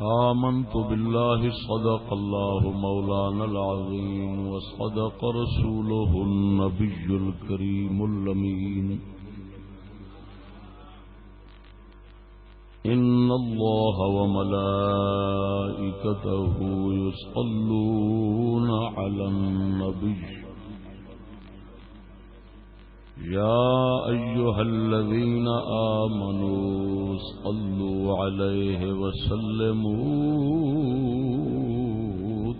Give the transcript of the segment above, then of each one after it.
آمنت بالله صدق الله مولانا العظيم وصدق رسوله النبي الكريم الأمين إن الله وملائكته يصلون على النبي يا أيها الذين آمنوا صلوا عليه وسلموا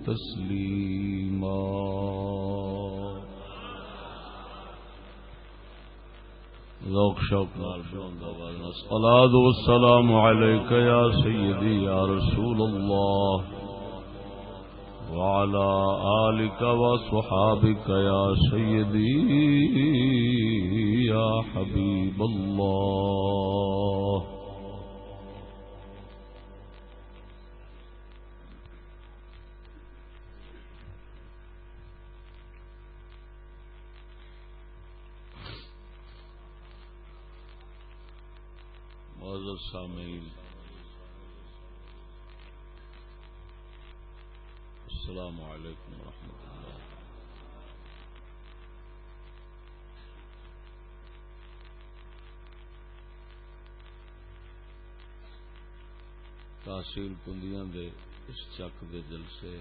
تسليما ذوق شوق الصلاة والسلام عليك يا سيدي يا رسول الله وعلى آلك وصحابك يا سيدي يا حبيب الله معزز سامعین السلام علیکم ورحمۃ اللہ۔ تحصیل کندیاں دے اس چک دے جلسے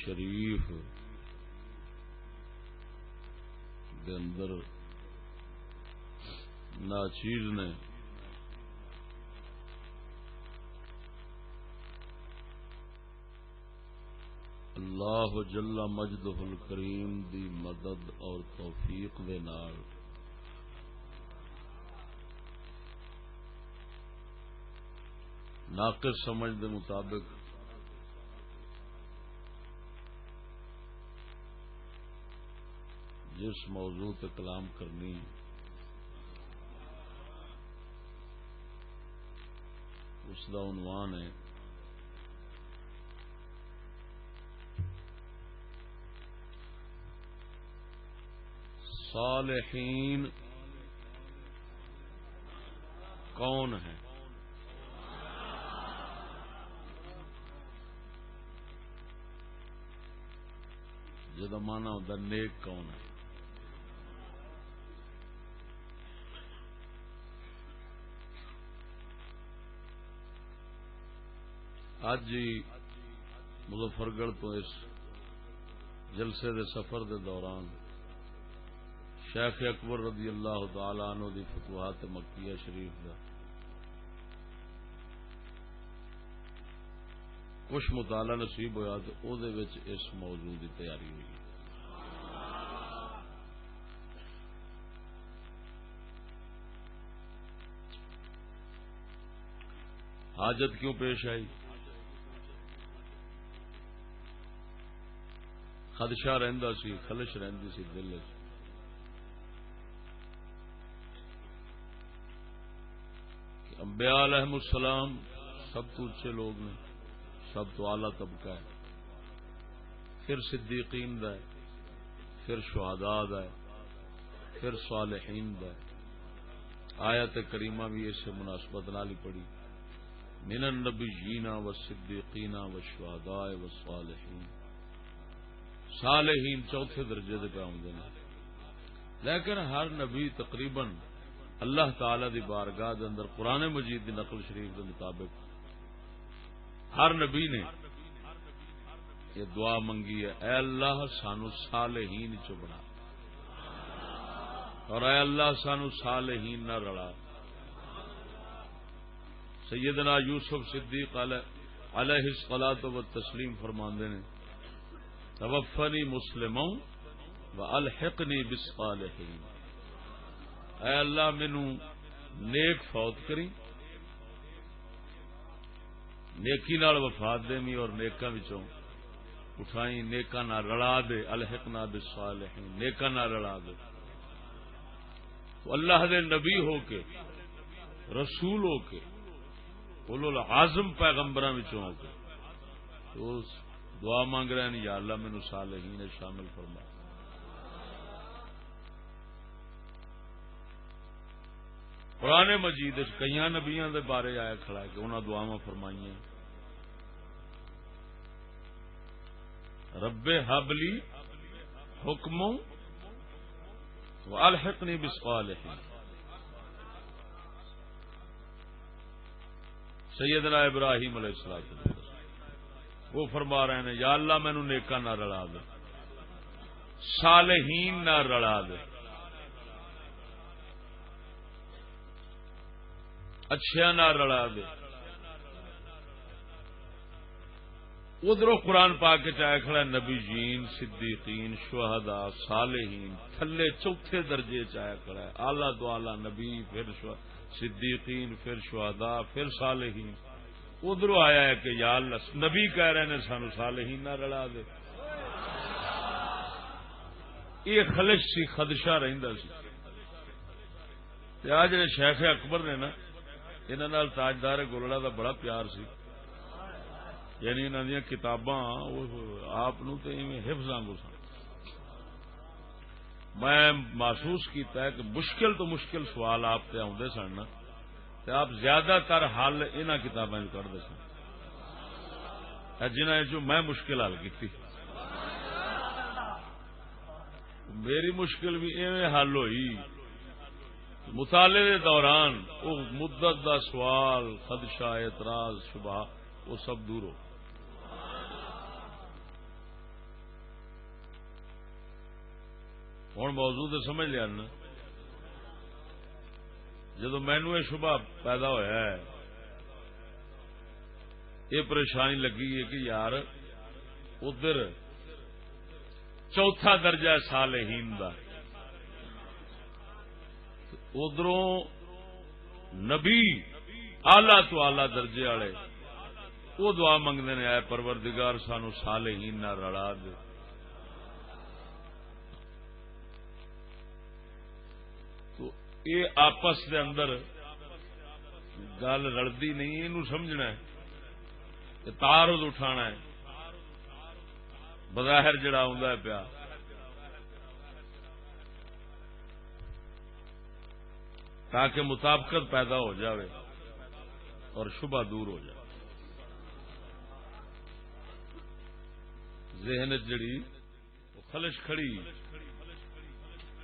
شریف دے اندر ناچیز نے اللہ جل مجدہ الکریم دی مدد اور توفیق دے نال ناقص سمجھ دے مطابق جس موضوع تے کلام کرنی اس دا عنوان ہے صالحین کون ہیں؟ جدا مانا ہوتا نیک کون ہے؟ آج جی مظفر گڑھ تو اس جلسے دے سفر دے دوران شیخ اکبر رضی اللہ تعالی عنہ دی فتوحات مکیہ شریف دا کچھ مطالعہ نصیب ہویا تو او دے وچ اس موضوع دی تیاری ہوئی۔ حاجت کیوں پیش آئی؟ خدشہ رہندا سی، خلش رہندی سی دل وچ انبیاء علیہم السلام سب تو اچھے لوگ نے، سب تو اعلی طبقہ ہے، پھر صدیقین دا ہے، پھر شہداء دا ہے، پھر صالحین دا ہے۔ آیت کریمہ بھی اس سے مناسبت نال ہی پڑھی، من النبیین والصدیقین والشہداء والصالحین۔ صالحین چوتھے درجے دے پہ ہوندے نے، لیکن ہر نبی تقریباً اللہ تعالی دی بارگاہ دے اندر قرآن مجید دی نقل شریف دے مطابق ہر نبی نے یہ دعا منگی ہے، اے اللہ سانو صالحین چ بنا، اور اے اللہ سانو صالحین نہ رلا۔ سیدنا یوسف صدیق علیہ الصلوۃ والتسلیم فرماندے نے، توفنی مسلما والحقنی بالصالحین، اے اللہ مینو نیک فوت کری، نیکی نال وفات دیوی اور نیکاں وچوں اٹھائی، نیکاں نال رلا دے، الحقنا بالصالحین، نیکاں نال رلا دے۔ تو اللہ دے نبی ہو کے، رسول ہو کے، اولو العزم پیغمبراں وچوں ہو کے تو دعا مانگ رہے ہیں، یا اللہ مینو صالحین شامل فرما۔ قرآن مجید کئی نبیاں دے بارے آیا کھڑا ہے کہ انہاں دعاواں فرمائیاں رب ہب لی حکم والحقنی بالصالحین. سیدنا ابراہیم علیہ السلام وہ فرما رہے ہیں یا اللہ مینوں نیکاں نہ رلا دے صالحین نہ رلا دے اچھا نہ رلا دے. ادھروں قرآن پاک چاہے کھڑا نبی جین صدیقین شہداء صالحین تھلے چوتھے درجے چاہے کھڑا ہے اعلی تو اعلی نبی پھر صدیقین پھر شہداء پھر صالحین. ادھروں آیا ہے کہ یا اللہ نبی کہہ رہے ہیں سانو صالحین نہ رلا دے. یہ خلش سی خدشہ رہندا سی. تے آ جڑے شیخ اکبر نے نا انہاں نال تاجدار گولڑا دا بڑا پیار سی. یعنی انہاں دیاں کتاباں آپ نو تے ایویں حفظ وانگو سن. میں محسوس کیتا ہے کہ مشکل تو مشکل سوال آپ تے آوندے سن نا تے آپ زیادہ تر حل انہاں کتاباں وچ کردے سن جنہاں جو میں مشکل حل کیتی. میری مشکل بھی ایویں حل ہوئی مطالعے دے دوران وہ مدت دا سوال خدشہ اعتراض شبہ وہ سب دور ہو. ہوں موضوع تو سمجھ لیا نا جدو مینو یہ شبہ پیدا ہوا ہے یہ پریشانی لگی ہے کہ یار ادھر چوتھا درجہ صالحین دا ادھروں نبی آلہ تو آلہ درجے والے وہ دعا منگتے نے آئے پروردگار سانو صالحین نہ رلا دے. تو یہ آپس دے اندر گل رلدی نہیں. یہ سمجھنا ہے تعارض اٹھانا ہے بظاہر جڑا ہوندا ہے پیا تاکہ مطابقت پیدا ہو جاوے اور شبہ دور ہو جائے. ذہن جڑی وہ خلش کھڑی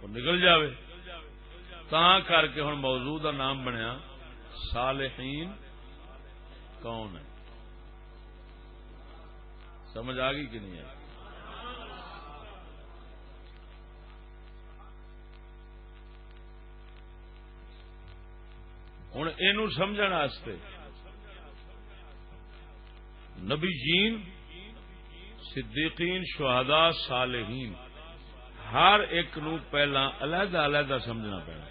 وہ نکل جاوے. تاں کر کے ہن موضوع دا نام بنیا صالحین کون ہے. سمجھ آ گئی کہ نہیں ہے؟ ہوں یہ سمجھنے واسطے نبی جین صدیقین شہداء صالحین ہر ایک نو پہلا علیحدہ علیحدہ سمجھنا پڑنا.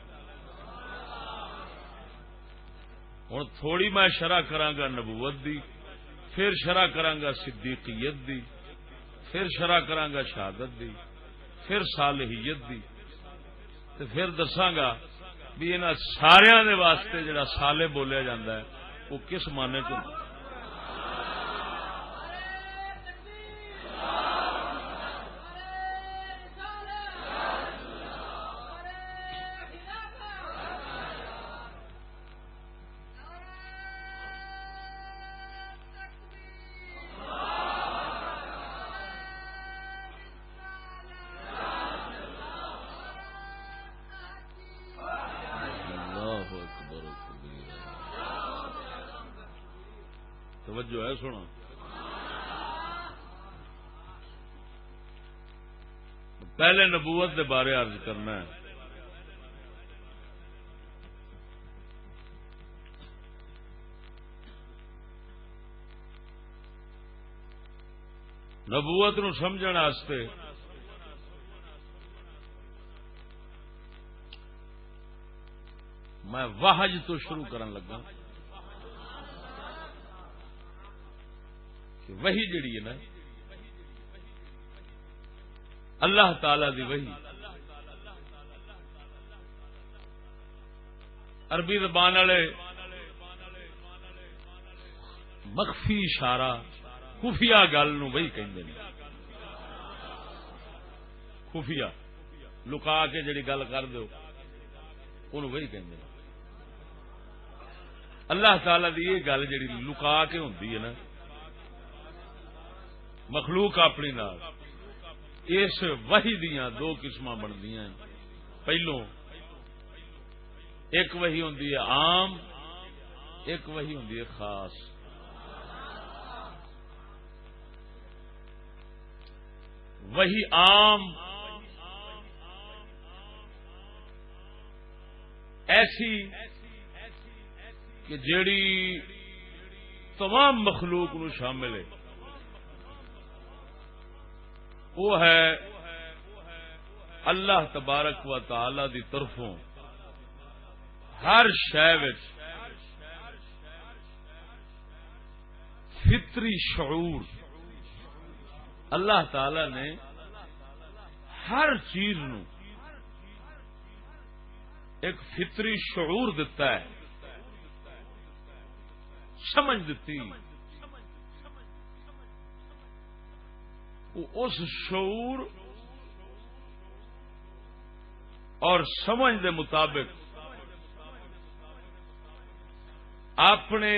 ہوں تھوڑی میں شرح کراگا نبوت دی پھر شرح کراگا صدیقیت دی پھر شرح کراگا شہادت دی پھر صالحیت دی پھر دساگا بھی انہاں سارے دے واسطے جڑا صالح بولیا جاندہ ہے وہ کس معنی چ توجہ ہے. سنا پہلے نبوت کے بارے عرض کرنا ہے. نبوت نو سمجھن واسطے میں وحج تو شروع کرن لگا کہ وحی جڑی ہے نا اللہ تعالی دی وحی عربی زبان والے مخفی اشارہ خفیہ گل نو وہی کہندے نے. خفیہ لکا کے جڑی گل کر دو انہوں وہی کہندے نے. اللہ تعالی دی یہ گل جڑی لکا کے ہوندی ہے نا مخلوق اپنی نال، اس وحی دیاں دو قسماں بندیاں ہیں. پہلو ایک وحی ہوندی ہے عام، ایک وحی ہوندی ہے خاص. وحی عام ایسی کہ جیڑی تمام مخلوق نو شامل ہے، وہ ہے اللہ تبارک و تعالی دی طرفوں ہر شے وچ فطری شعور اللہ تعالی نے ہر چیز نو ایک فطری شعور دیتا ہے، سمجھ دیتی. اس شعور اور سمجھ دے مطابق اپنے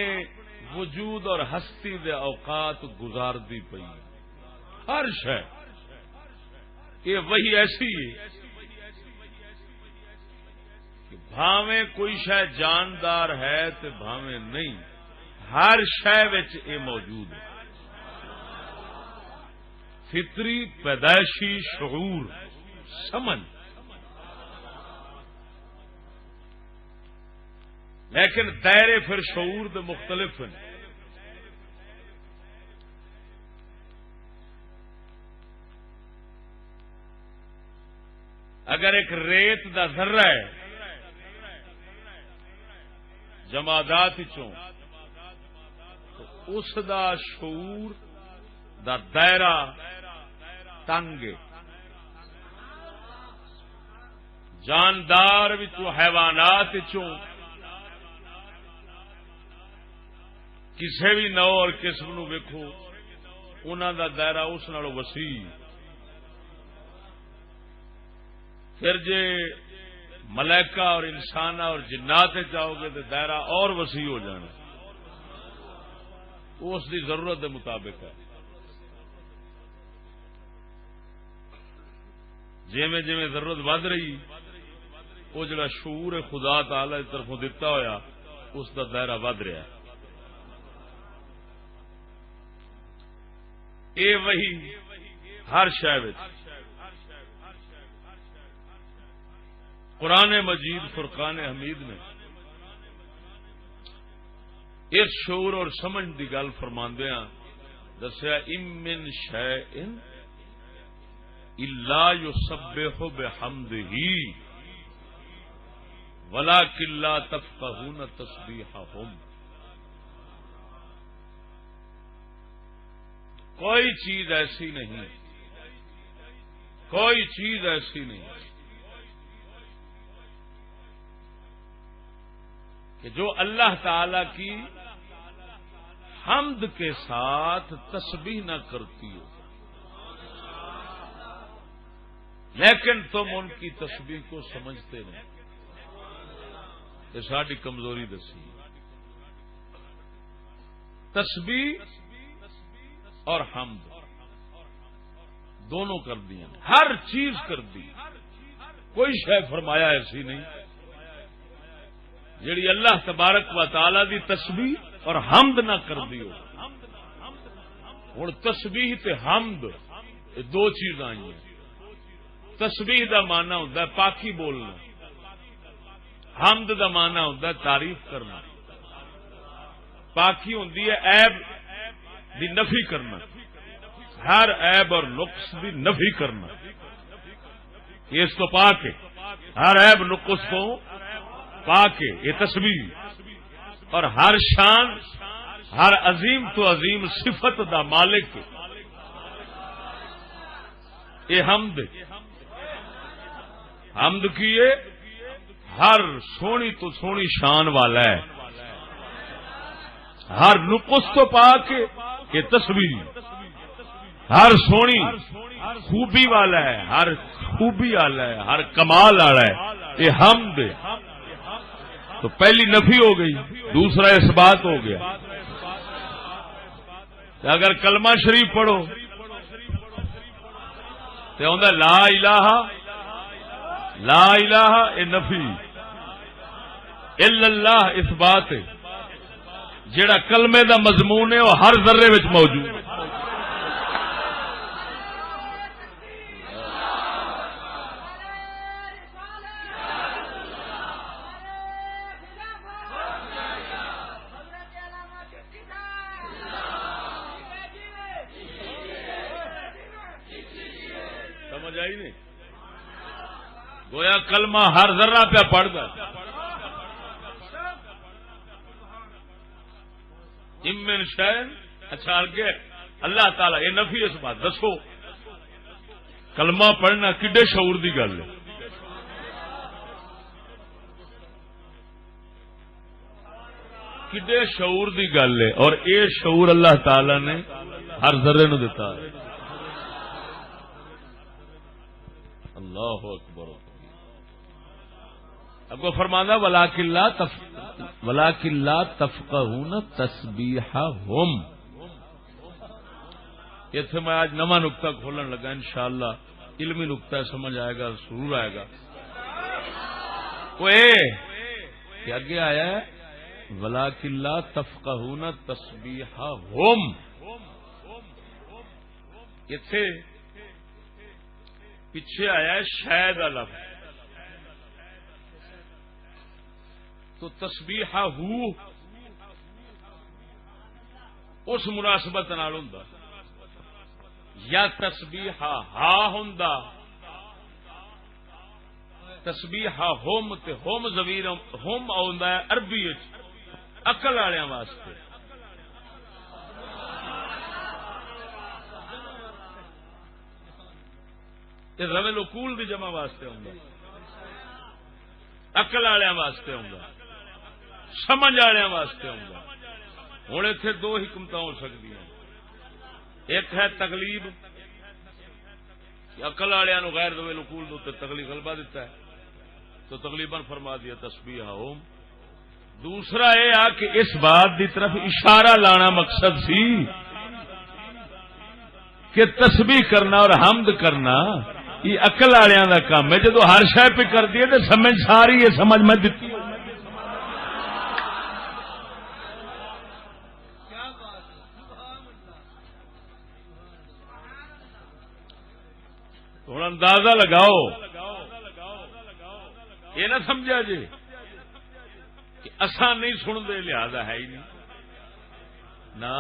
وجود اور ہستی دے اوقات گزار دی پئی. ہر شے یہ وہی ایسی ہے کہ بھاویں کوئی شے جاندار ہے تے بھاویں نہیں، ہر شے وچ یہ موجود ہے. فطری پیدائشی شعور سمجھ، لیکن دائرے پھر شعور دے مختلف ہیں. اگر ایک ریت دا ذرہ ہے جمادات چوں تو اس دا شعور دا دائرہ تنگ، جاندار وچوں حیوانات وچوں کسی بھی نو اور قسم نو ویکھو انہاں دا دائرہ اس نالوں وسیع. پھر جے ملائکہ اور انسان اور جنات جاؤ گے تو دائرہ اور وسیع ہو جانا. اس دی ضرورت دے مطابق ہے. جویں جویں ضرورت ود رہی وہ جڑا شعور خدا تعالی کی طرفوں دتا ہویا اس دا دائرہ ود رہا ہے. اے وہی ہر شے وچ قرآن مجید فرقان حمید نے اس شعور اور سمجھ دی گل فرماندیاں دسیا ام من شیء الا یسبح بحمدہ ولکن لا تفقہون تسبیحہم. کوئی چیز ایسی نہیں، کوئی چیز ایسی نہیں کہ جو اللہ تعالی کی حمد کے ساتھ تسبیح نہ کرتی ہو، لیکن تم ان کی تسبیح کو سمجھتے نہیں. یہ ساری کمزوری دسی. تسبیح اور حمد دونوں کر دیا، ہر چیز کر دی. کوئی شے فرمایا ایسی نہیں جیڑی اللہ تبارک و تعالی دی تسبیح اور حمد نہ کر دیو. ہن تسبیح تے حمد یہ دو چیزاں آئی ہیں. تسبیح دا معنی ہوندا ہے پاکی بولنا، حمد دا معنی ہوندا ہے تعریف کرنا. پاکی ہوندی ہے عیب دی نفی کرنا، ہر عیب اور نقص دی نفی کرنا. اس تو پاک ہے، ہر عیب نقص کو پاک ہے یہ تسبیح. اور ہر شان، ہر عظیم تو عظیم صفت دا مالک یہ حمد. حمد کیے ہر سونی تو سونی شان والا ہے، ہر نقص تو پاک یہ تسبیح. ہر سونی خوبی والا ہے، ہر خوبی والا ہے، ہر کمال والا ہے یہ حمد. تو پہلی نفی ہو گئی، دوسرا اثبات ہو گیا. اگر کلمہ شریف پڑھو تو آندا لا الہ لا الہ اے نفی، الا اللہ اثبات ہے. جیڑا کلمے دا مضمون ہے وہ ہر ذرے وچ موجود ہے. سمجھ آئی نہیں؟ گویا کلمہ ہر ذرہ پہ پڑھتا. امن شین اچھا آگے اللہ تعالی یہ نفی اس بات دسو کلمہ پڑھنا کڈے شعور دی گل ہے. کڈے شعور دی گل ہے، اور یہ شعور اللہ تعالی نے ہر ذرے نو دیتا ہے. اللہ اکبر. اب کو فرمانا ولاکن لا تفقہون تسبیحہم. اتنے میں آج نواں نقطہ کھولن لگا، انشاءاللہ علمی نقطہ سمجھ آئے گا، ضرور آئے گا. وہ کہ آگے آیا ہے ولاکن لا تفقہون تسبیحہم. اتنے پیچھے آیا ہے شاید لفظ، تو تسبیحہ اس مناسبت نال ہوندا، یا تسبیحہ ہا ہوندا. تسبیحہ ہوم تے ہوم ضمیر ہوم آوندا ہے عربی وچ عقل والےاں واسطے. تے روے العقول دی جمع واسطے ہوندا، عقل والےاں واسطے ہوندا، سمجھ والےاں واسطے ہوندا. ہن ایتھے دو حکمتاں ہو سکدیاں. ایک ہے تغلیب، عقل والےاں نو غیر ذوی العقول دے تے تغلیب غلبہ دیتا ہے تو تغلیباً فرما دیا تسبیحہم. دوسرا یہ آ کہ اس بات دی طرف اشارہ لانا مقصد سی کہ تسبیح کرنا اور حمد کرنا یہ عقل والےاں دا کام ہے. جدو ہر شے پہ کر دیے تو سمجھ ساری ہے، سمجھ میں دتی. ہوں اندازہ لگاؤ، یہ نہ سمجھا جی کہ اساں نہیں سنتے لہذا ہے ہی نہیں. نہ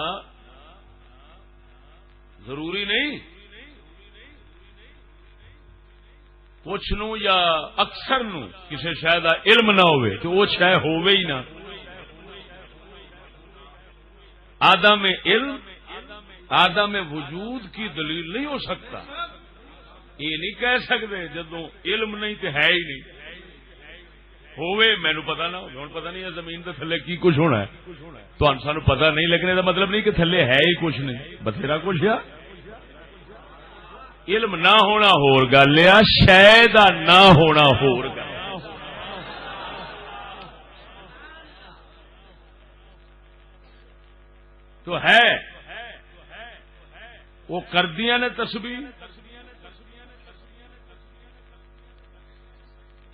ضروری نہیں. کچھ نو یا اکثر نو کسی شاید علم نہ ہوئے تو وہ شاید ہوئے ہی نہ. عدم علم عدم وجود کی دلیل نہیں ہو سکتا. یہ نہیں کہہ سکتے جدو علم نہیں تو ہے ہی نہیں. ہوئے مینو پتا نہ ہو، پتا نہیں ہے زمین کے تھلے کی کچھ ہونا ہے تو سانو پتا نہیں، لیکن یہ مطلب نہیں کہ تھلے ہے ہی کچھ نہیں، بتھیرا کچھ ہے. علم نہ ہونا ہور گل ہے، شے دا نہ ہونا ہور گل. تو ہے وہ کردیاں نے تسبیح.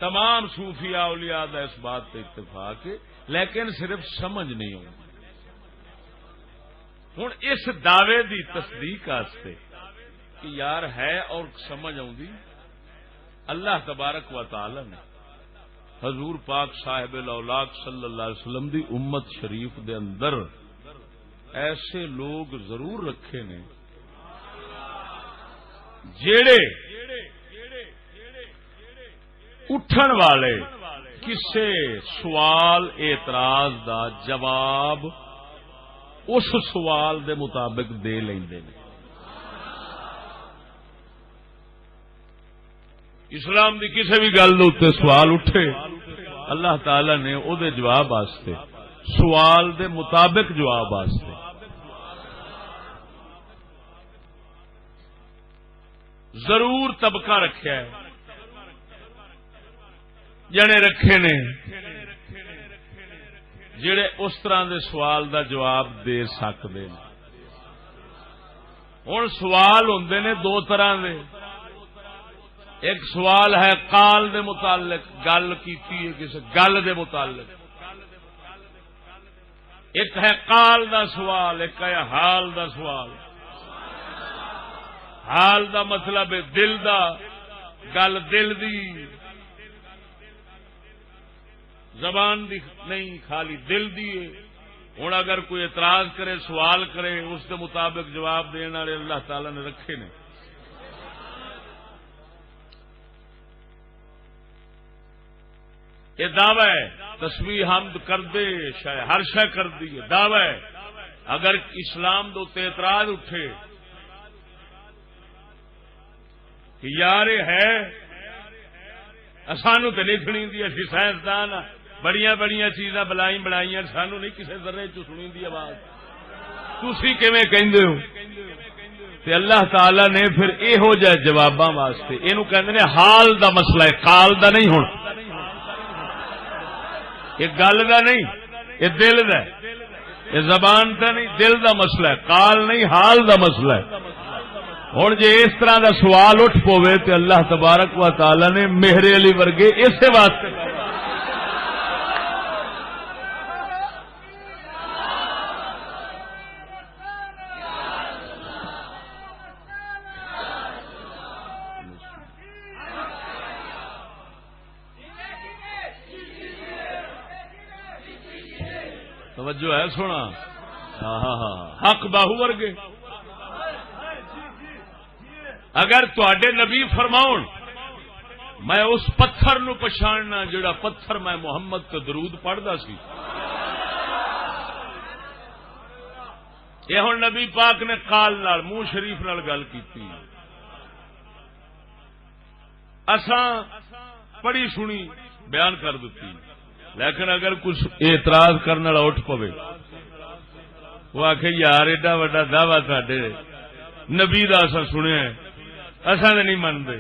تمام صوفیاء اولیاء دا اس بات پہ اتفاق ہے، لیکن صرف سمجھ نہیں ہوگی. ہوں اس دعوے دی تصدیق واسطے کہ یار ہے اور سمجھ آؤں اللہ تبارک و تعالی نے حضور پاک صاحب الاولاق صلی اللہ علیہ وسلم دی امت شریف دے اندر ایسے لوگ ضرور رکھے نے جیڑے اٹھن والے کسے سوال اعتراض دا جواب اس سوال دے مطابق دے لیندے نے. اسلام دی کسی بھی گل دے سوال اٹھے اللہ تعالی نے او دے جواب واسطے سوال دے مطابق جواب واسطے ضرور طبقہ رکھیا ہے، جنے رکھے نے جڑے اس طرح دے سوال دا جواب دے سکتے ہیں. ہن سوال ہوندے نے دو طرح دے. ایک سوال ہے قال دے متعلق، گل کیتی ہے کسی گل دے متعلق. ایک ہے قال دا سوال، ایک ہے حال دا سوال. حال دا مطلب ہے دل دا، گل دل دی، زبان دی نہیں، خالی دل دی ہے. ہوں اگر کوئی اعتراض کرے، سوال کرے، اس کے مطابق جواب دینے والے اللہ تعالی نے رکھے نے. یہ دعوی ہے، تسبیح حمد کر دے شاید ہر شے کر دی ہے، دعوی ہے. اگر اسلام دے تے اعتراض اٹھے کہ یار ہے سانو تو نہیں سنی دی، اسی سائنسدان بڑیاں بڑیاں چیزاں بلائی بنائی، سانو نہیں کسی ذرے چ سنی دی آواز، تسی کیویں کہندے ہو؟ تے اللہ تعالی نے پھر یہو جہ جواباں واسطے اینو کہندے نے حال دا مسئلہ ہے، قال دا نہیں. ہن یہ گل دا نہیں، یہ دل دا ہے، یہ زبان دا نہیں، دل دا مسئلہ ہے. قال نہیں، حال دا مسئلہ ہے. ہوں جی اس طرح دا سوال اٹھ پوے تو اللہ تبارک و تعالی نے مہر علی ورگے اسے واسطے توجہ ہے سونا. حق باہو ورگے اگر تواڈے نبی فرماؤن میں اس پتھر نو پچھاننا جڑا پتھر میں محمد تے درود پڑھدا سی. یہ ہن نبی پاک نے قال نال منہ شریف نال گل کیتی، اساں پڑھی سنی بیان کر دیتی. لیکن اگر کچھ اعتراض کرنے والا اٹھ پوے، وہ آخے یار ایڈا وڈا دعوی تھے نبی دا اساں سنیا اساں نہیں منتے،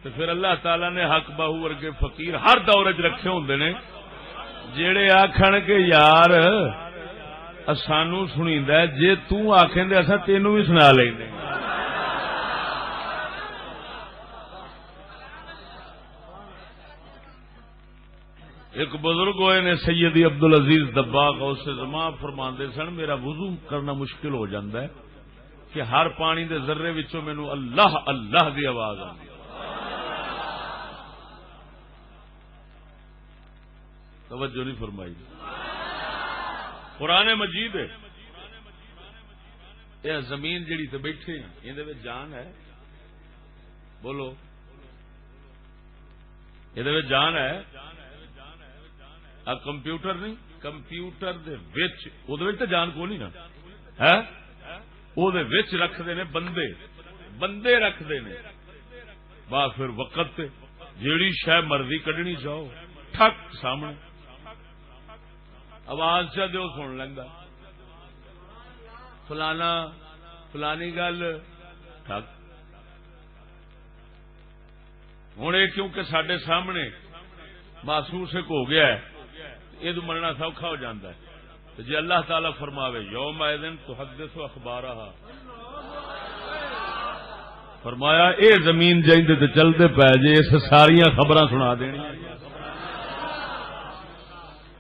تو پھر اللہ تعالی نے حق باہو ورگے فقیر ہر دور چ رکھے ہوندے نے جڑے آکھن کہ یار سانو سنیندا ہے، جے تو آکھیں دے اساں تینوں بھی سنا لیندے. ایک بزرگ ہوئے نے سیدی عبدالعزیز دباغ اس سے زمان فرماندے سن میرا وضو کرنا مشکل ہو جاتا ہے کہ ہر پانی دے ذرے وچوں مینوں اللہ اللہ دی آواز آتی. توجہ نہیں فرمائی. قرآن مجید ہے، یہ زمین جڑی تے بیٹھے ہیں یہ دے وچ جان ہے، بولو یہ دے وچ جان ہے. کمپیوٹر نہیں، کمپیوٹر دے وچ او دے وچ تے جان کو نہیں نا ہے، او دے وچ رکھدے نے بندے، بندے رکھدے نے. با پھر وقت تے جیڑی شے مرضی کڈنی چاہو ٹھک سامنے آواز چا دیو سن لیندا، فلانا فلانی گل ٹھک. ہن یہ کیونکہ ساڈے سامنے محسوس ایک ہو گیا ہے، یہ مننا سوکھا ہو جاتا ہے. جی اللہ تعالی فرماوے یوم ایذن تحدث اخبارہا، فرمایا اے زمین جائیں تے چلتے پے جے اس ساریاں خبراں سنا دینی.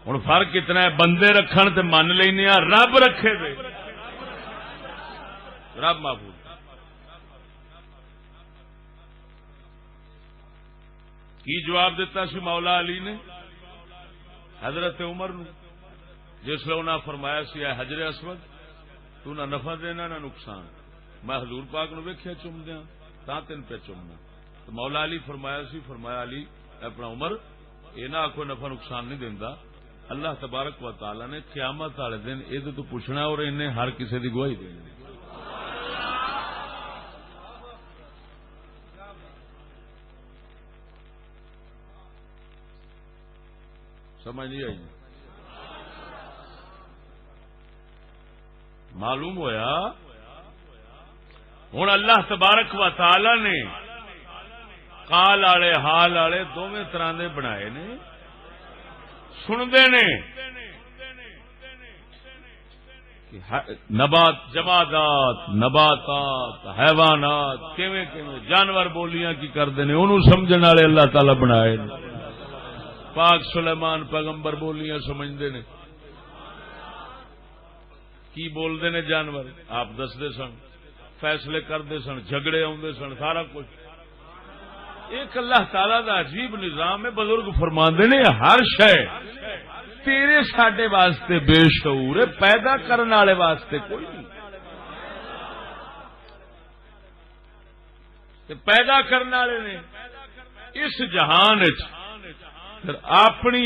ہن فرق اتنا ہے بندے رکھن تے من لینے، رب رکھے دے رب معبود. کی جواب دیتا سی مولا علی نے حضرت عمر نو جس لئے انہاں فرمایا سی اے حجر اسود تو نہ نفع دینا نہ نقصان، میں حضور پاک نو ویکھیا چوم دیاں تاں تین پہ چومنا. تو مولا علی فرمایا سی، فرمایا علی اپنا عمر یہ نہ آکھو نفع نقصان نہیں دیندا، اللہ تبارک و تعالی نے قیامت والے دن یہ تو پوچھنا اور انہیں ہر کسی دی گواہی دینی. سمجھ نہیں آئی؟ معلوم ہویا ہوں اللہ تبارک و تعالی نے قال والے حال والے دونوں طرح دے بنائے نے. سنتے نے نبات جمادات نباتات حیوانات کیویں کیویں جانور بولیاں کی کردے نے انہوں سمجھن والے اللہ تعالی بنائے نے. پاک سلیمان پیغمبر بولیاں سمجھدے نے کی بولدے نے جانور آپ دسدے سن فیصلے کردے سن جھگڑے آندے سن سارا کچھ ایک اللہ تعالی دا عجیب نظام ہے. بزرگ فرماندے نے ہر شے تیرے ساڈے واسطے بے شعور ہے پیدا کرنے والے واسطے کوئی نہیں. پیدا کرنے والے نے اس جہان اپنی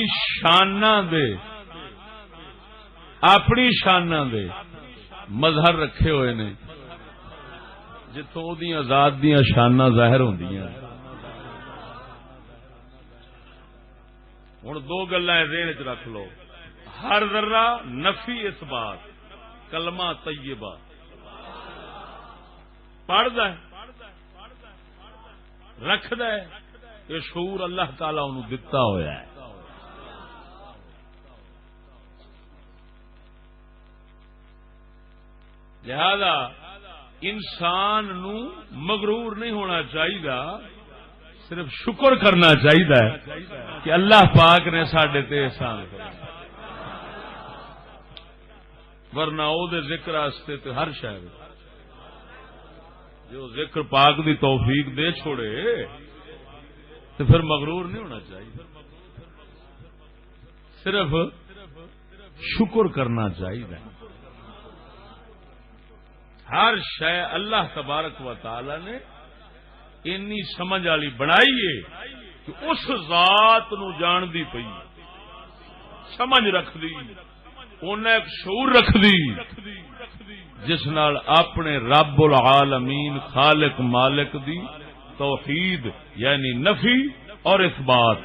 شاناں دے مظہر رکھے ہوئے نے جتوں اودیاں ذات دیاں شاناں ظاہر ہوندیاں. ہوں دو گلاں ذہن چ رکھ لو ہر ذرہ نفی اثبات کلمہ طیبہ پڑھدا ہے رکھدا ہے یہ شعور اللہ تعالی انہوں دتا ہوا ہے. لہذا انسان نو مغرور نہیں ہونا چاہیے صرف شکر کرنا چاہیے کہ اللہ پاک نے ساڈے تے احسان کیا ورنہ او دے ذکر واسطے تے ہر شے جو ذکر پاک دی توفیق دے چھوڑے تو پھر مغرور نہیں ہونا چاہیے صرف شکر کرنا چاہیے. ہر شے اللہ تبارک و تعالی نے اینی سمجھ والی بنائی ہے کہ اس ذات نو جان دی پئی سمجھ رکھ دی انہیں ایک شعور رکھ دی جس نال اپنے رب العالمین خالق مالک دی توحید یعنی نفی اور اثبات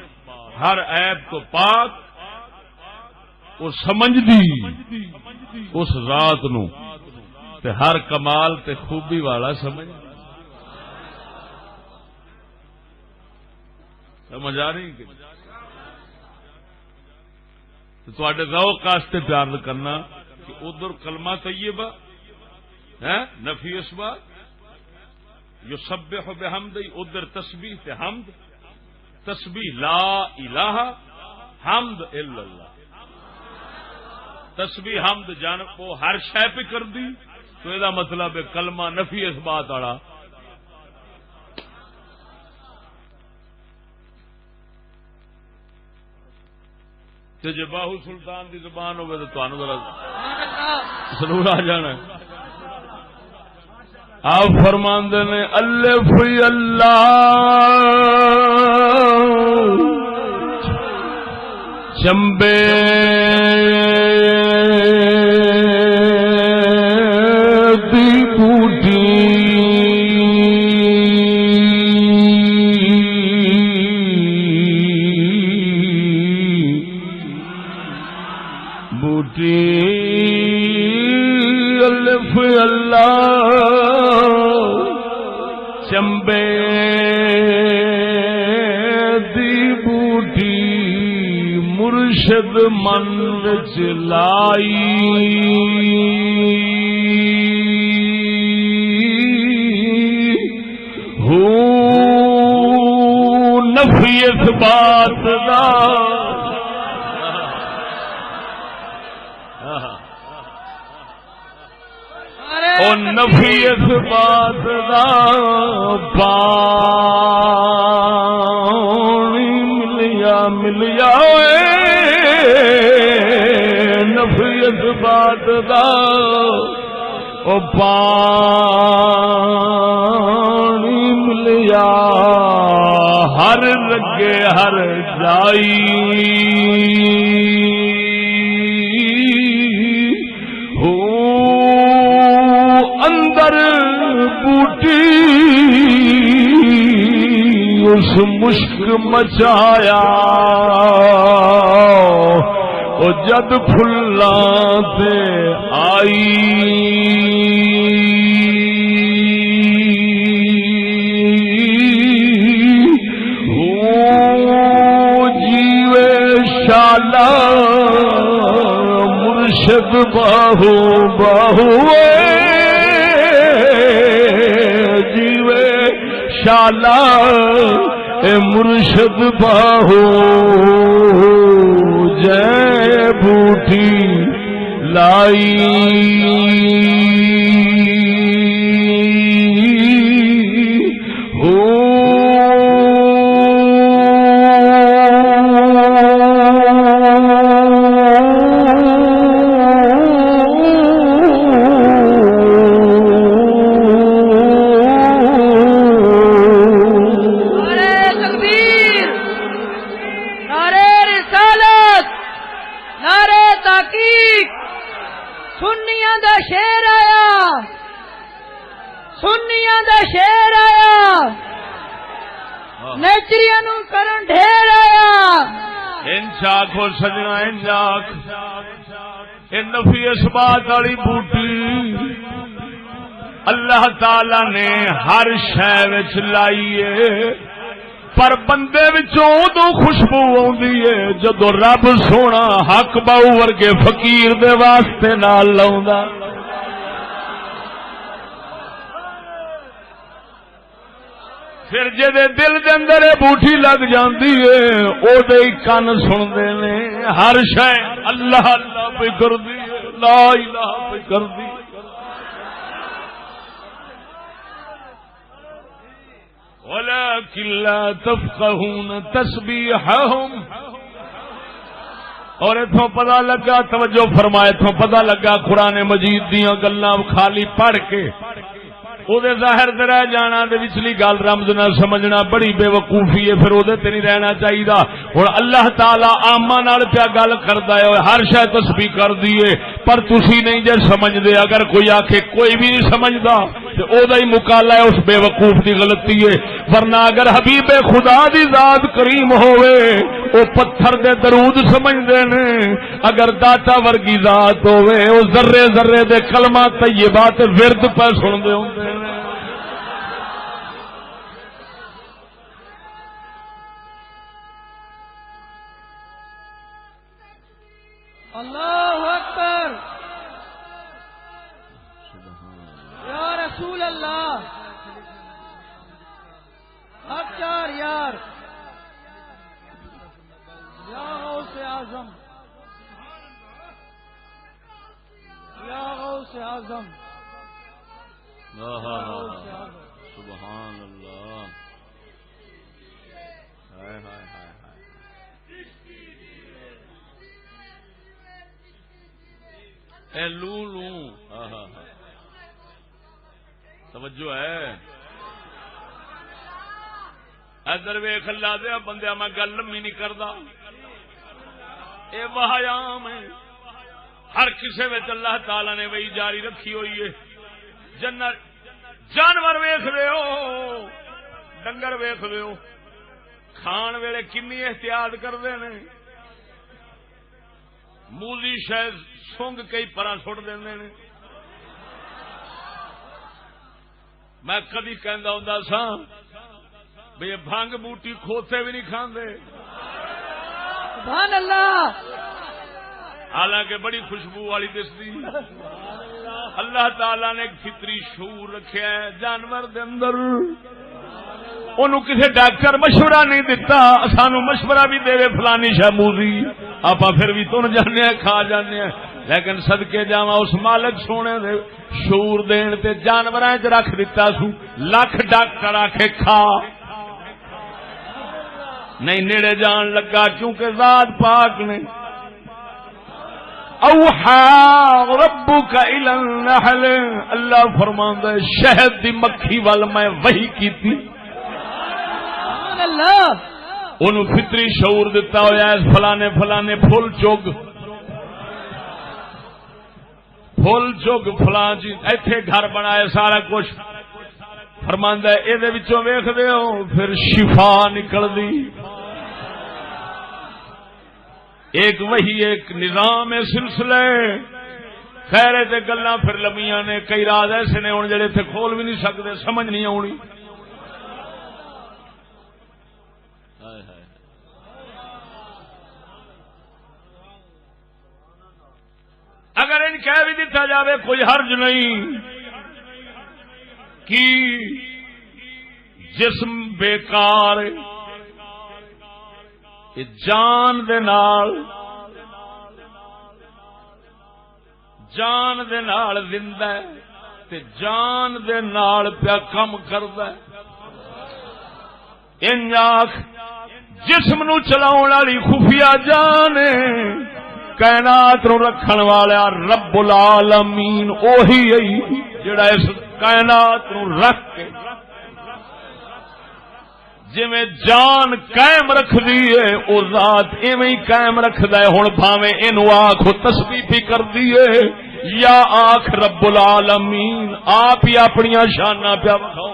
ہر عیب کو پاک وہ سمجھ دی اس ذات نو تے ہر کمال تے خوبی والا سمجھ سمجھ آ رہی کہ تواڈے ذوق واسطے پیار کرنا کہ ادھر کلمہ طیبہ نفی اثبات یسبح بحمد ادھر تسبیح تے حمد تسبیح لا الہ حمد الا اللہ تسبیح حمد جانب وہ ہر شے پہ کر دی تو یہ مطلب ہے کلمہ نفی اثبات والا. جی باہو سلطان دی زبان ہوگی تو تمہیں ذرا ضرور آ جانا. آپ فرماندے نے الف اللہ چمبے دی بوٹی الف اللہ چمبے دی بوٹی مرشد من وچ لائی ہو نفی اثبات دا نفی اثبات دا پانی ملیا نفی اثبات دا پانی ملیا ہر لگے ہر جائی اندر بوٹی اس مشک مچایا وہ جد پھلاں تے آئی مرشد باہو باہو جیوے شالا اے مرشد باہو جے بوٹی لائی سجنا انجاک نفی اس بات والی بوٹی اللہ تعالی نے ہر شے وچ لائی ہے پر بندے وچوں ادو خوشبو آندی ہے جدو رب سونا حق باؤ ورگے فقیر دے واسطے نال لاوندا پھر جے دل دے اندر بوٹھی لگ جاندی ہے او دے کان سندے نے ہر شے اللہ اللہ پہ کردی لا الہ پہ کردی ولکن لا تفقهون تسبیحهم اور اتھوں پتہ لگا توجہ فرمائے اتھوں پتہ لگا قرآن مجید دیاں گلاں خالی پڑھ کے او دے ظاہر تے رہ جانا دے وچلی گل رمز نہ سمجھنا بڑی بے وقوفی ہے پھر او دے تے نہیں رہنا چاہیے ہن اللہ تعالی عامہ نال پیا گل کردا ہے ہر شے تسبیح کر دیے پر تسی نہیں جے سمجھدے اگر کوئی آکھے کوئی بھی نہیں سمجھدا تے او دا ہی مقالہ ہے اس بے وقوف دی غلطی ہے ورنہ اگر حبیب خدا دی ذات کریم ہوئے او پتھر دے درود سمجھدے نے اگر داتا ورگی ذات ہوئے او ذرے ذرے دے کلمہ طیبات ورد پہ سن دے ہوندے اللہ اکبر یا رسول اللہ حق چار یار یا غوث اعظم یا غوث اعظم سبحان اللہ ہائے ہائے ہائے اے لولو توجہ ہے ادھر ویخ لا دیا بندیا میں گل لمبی نہیں کرتا اے وہیام ہے ہر کسے وچ اللہ تعالی نے وہی جاری رکھی ہوئی ہے جانور ویخ رہے ہو ڈنگر ویخ رہے ہو کھان ویلے کنی احتیاط کرتے ہیں مولی شاید سونگ کئی پرا سٹ دے میں کدی کہندا ہوندا سا بھئی بھنگ بوٹی کھوتے بھی نہیں کھاندے سبحان اللہ حالانکہ بڑی خوشبو والی دستی اللہ تعالی نے ایک فطری شعور رکھیا ہے جانور دے اندر انہوں کسی ڈاکٹر مشورہ نہیں دیتا سانو مشورہ بھی دے فلانی شاہ موزی آپ پھر بھی تن جانے کھا جانے لیکن صدقے جاواں اس مالک سونے دے شعور دین تے جانوراں وچ رکھ دتا سو لاکھ ڈاکٹر آکھے کھا نہیں نیڑے جان لگا کیونکہ ذات پاک نے اوحا ربک الی النحل اللہ فرماندا ہے شہد دی مکھی وال میں وحی کیتی انہوں فطری شعور دیتا ہوا ہے فلانے فلانے پھول چگ فلان جی ایتھے گھر بنائے سارا کچھ فرماندا ہے اے دے وچوں ویکھدے ہو پھر شفا نکل دی ایک وہی ایک نظام ہے سلسلے خیر تے گلاں پھر لمیاں نے کئی راز ایسے نے ہن جڑے تھے کھول بھی نہیں سکدے سمجھ نہیں آونی اگر ان کہہ بھی دیتا جاوے کوئی حرج نہیں کہ جسم بیکار جان دے نال زندہ ہے تے جان دے نال پیا کم کردا ہے. ان آنکھ جسم نو چلاؤن والی خفیہ جان کائنات نو رکھن والا رب العالمین اوہی ہے جڑا اس کائنات نو رکھ کے جویں جان قائم رکھ دیے او ذات ایویں ہی قائم رکھدا ہے. ہن بھاویں اینو آکھو تسبیح بھی کر دیے یا آکھ رب العالمین آپ ہی اپنی شاناں پیا وکھاؤ.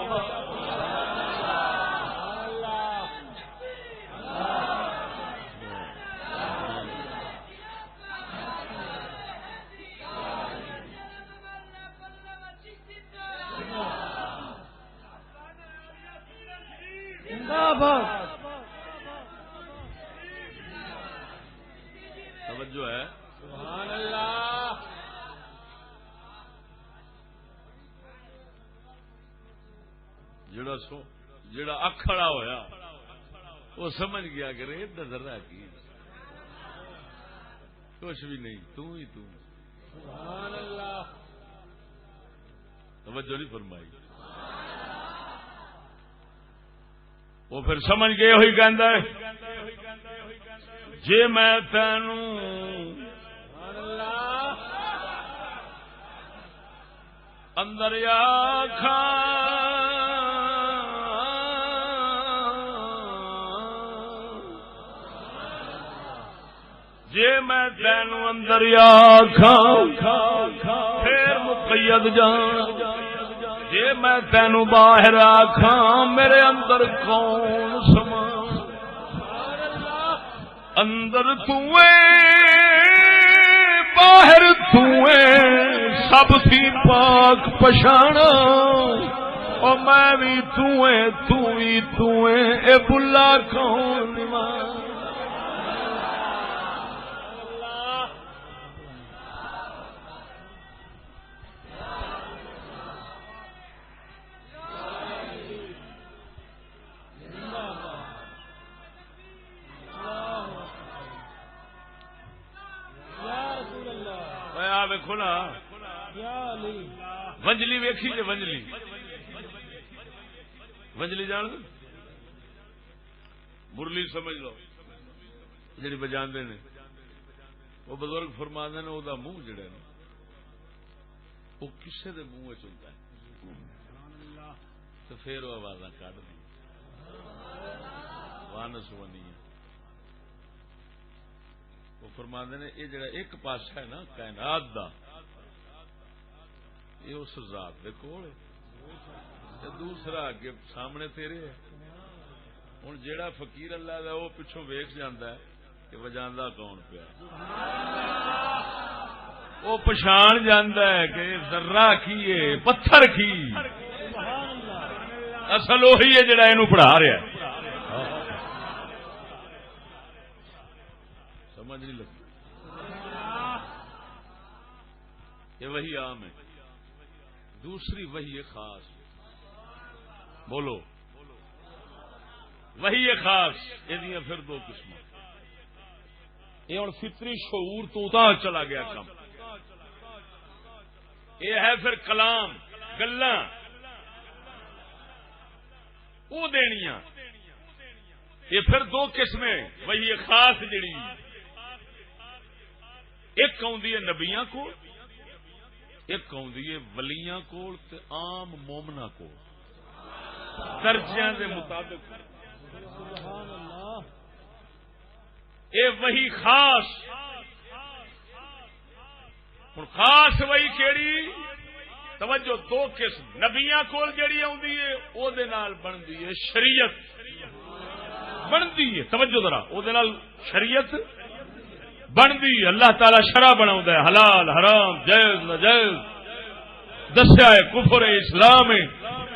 توجہ ہے. سبحان اللہ. جڑا اکھڑا ہویا وہ سمجھ گیا کہ ریت دا ذرہ کی کچھ بھی نہیں تو ہی تو. سبحان اللہ. توجہ نہیں فرمائی. وہ پھر سمجھ گئے ہوئی کہندا ہے جے میں تینوں اندر آکھاں جے میں تینوں اندر آکھاں پھر مقید جان جے میں تینوں باہر آکھاں میرے اندر کون سما. اندر باہر سب تھی پاک پچھانا اور میں بھی اے بلا کون کھلا ونجلی ویکھی جی ونجلی جان مرلی سمجھ لو جڑی بجاندے نے وہ بزرگ فرماندے نے او دا منہ جڑا ہے وہ کسے دے منہ وچ ہوندا ہے تو پھر وہ آوازاں کڈ دی وانس ونی. وہ فرماندے نے یہ جڑا ایک پاسا ہے نا کائنات دا یہ اس ذات دے کول ہے دوسرا اگے سامنے تیرے ہے. ہن جیڑا فقیر اللہ دا وہ پچھوں ویکھ جاندا ہے کہ وجاندا کون پیا وہ پہچان جاندا ہے کہ ذرہ کی ہے پتھر کی اصل وہی ہے جڑا اینو پڑھا رہا ہے. سمجھ نہیں لگی. یہ وہی عام ہے. دوسری وہی خاص. بولو وہی خاص. یہ پھر دو قسم. یہ ہوں فطری شعور تو چلا گیا کم. یہ ہے پھر کلام گلاں وہ دنیا. یہ پھر دو قسمیں وہی خاص جڑی ایک آدھی ہے نبیاں کو ایک آدھی ہے ولیاں کول تے عام مومنا کو درجیاں دے مطابق. اے وہی خاص. ہن خاص وہی کیڑی توجہ دو قسم. نبیاں کول جڑی آندی ہے او دے نال بندی ہے شریعت بندی ہے. توجہ ذرا او دے نال شریعت بندی. اللہ تعالی شرع بناوندا ہے حلال حرام جائز ناجائز دسیا ہے کفر ہے اسلام ہے.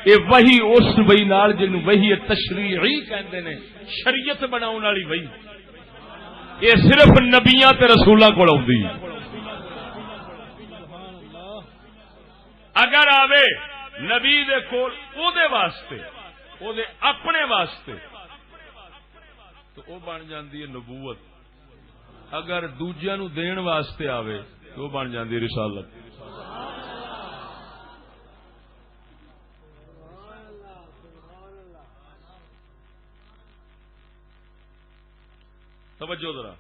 یہ وہی اس وہی نال جنوں وہی تشریعی کہندے نے شریعت بناون والی وہی. یہ صرف نبیاں تے رسولاں کول آندی ہے. اگر آوے نبی دے کول او دے واسطے او دے اپنے واسطے تو او بن جاندی ہے نبوت. اگر دوجیاں نو دین واسطے آوے تو او بن جاندی رسالت. توجہ ذرا،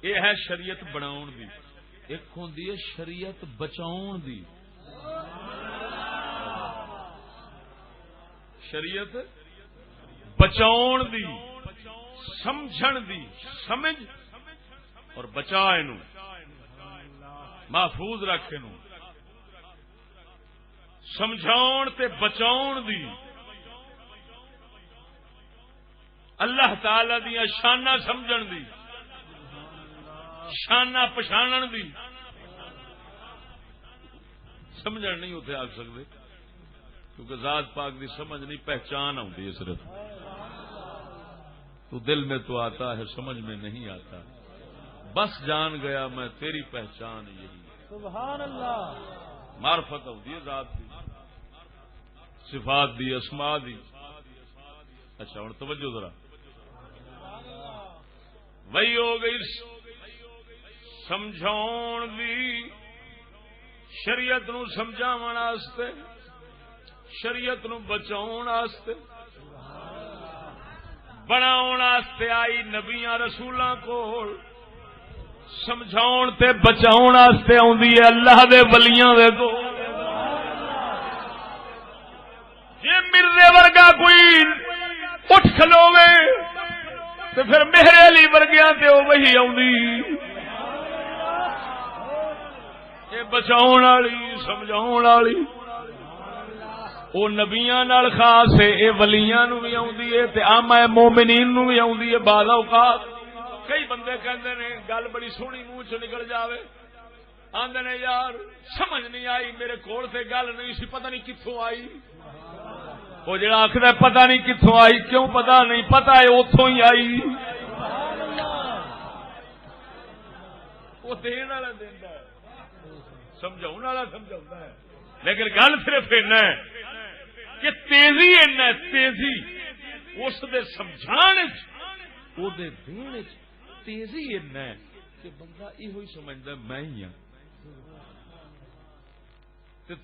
یہ ہے شریعت بناؤن دی، ایک ہوندی ہے شریعت بچاؤن دی. شریعت بچاؤن دی، سمجھن دی، سمجھ اور بچا اینو، محفوظ رکھ اینو. سمجھاؤن تے بچاؤن دی، اللہ تعالی دیا شانہ سمجھن دی، شانہ پچھانن دی. سمجھن نہیں اتنے آ سکتے کیونکہ ذات پاک دی سمجھ نہیں، پہچان آتی ہے صرف. تو دل میں تو آتا ہے سمجھ میں نہیں آتا، بس جان گیا میں تیری پہچان یہی. سبحان اللہ. معرفت ہوتی ہے ذات دی، صفات دی، اسماء دی. اچھا ہوں توجہ ذرا، وہی ہو گئی سمجھاؤن دی. شریعت نو سمجھاون واسطے، شریعت نو بچاؤن واسطے، بناؤن واسطے آئی نبیاں رسولاں کول. سمجھاؤن تے بچاؤن واسطے آوندی ہے اللہ دے ولیاں دے کول. جے مرزے ورگا کوئی اٹھ کھلوے تے پھر میرے علی ورگیاں تے او وہی آوندی. یہ بچاؤن والی، سمجھاؤن والی او نبیاں نال خاص ہے، اے ولیاں نو بھی آوندی ہے تے عام مومنین نو بھی آوندی ہے. بعض اوقات کئی بندے کہندے نے گل بڑی سونی منہ چ نکل جاوے، آندے نے یار سمجھ نہیں آئی، میرے کول تے گل نہیں سی، پتہ نہیں کتھوں آئی. وہ جڑا آخر پتہ نہیں کتوں آئی، کیوں پتہ نہیں، پتہ ہے اتوں ہی آئی. وہ دین والا دینا ہے، سمجھاؤ والا سمجھا ہے. لیکن گل صرف اینا ہے کہ تیزی اینا ہے، تیزی اس دے سمجھان وہ دے دین تیزی اینا ہے کہ بندہ یہ سمجھتا میں ہی ہوں.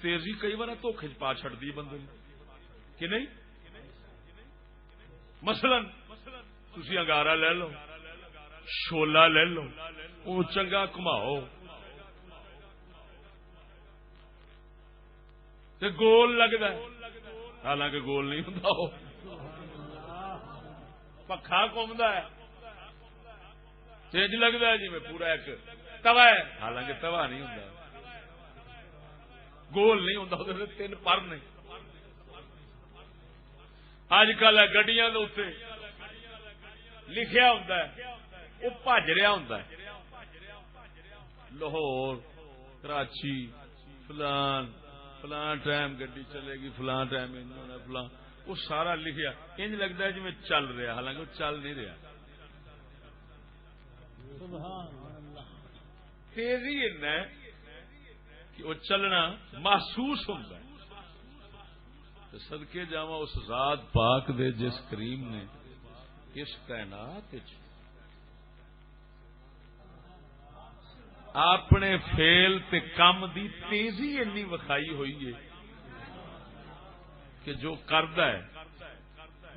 تیزی کئی بار دھوکھے چ پا چڑتی بندے کہ نہیں. مثلا تسی انگارا لے لو، شولا لے لو، وہ چنگا گھماؤ تے گول لگتا ہے، حالانکہ گول نہیں ہوں. پکھا گھومتا ہے تیز لگتا ہے جی میں پورا ایک توا ہے، حالانکہ توا نہیں ہوں، گول نہیں ہوں، تین پر نہیں. اج کل گڈیاں لکھیا ہوتا ہے وہ بج رہا ہوتا ہے، لاہور کراچی فلان فلان ٹائم گڈی چلے گی، فلان ٹائم ہونا، فلان وہ سارا لکھیا انج لگتا ہے جی میں چل رہا، حالانکہ وہ چل نہیں رہا. تیزی ہے کہ وہ چلنا محسوس ہوتا ہے. صدقے جاواں اس ذات پاک دے جس کریم نے اس کائنات اپنے فیل تے کم دی تیزی اتنی وکھائی ہوئی ہے کہ جو کردا ہے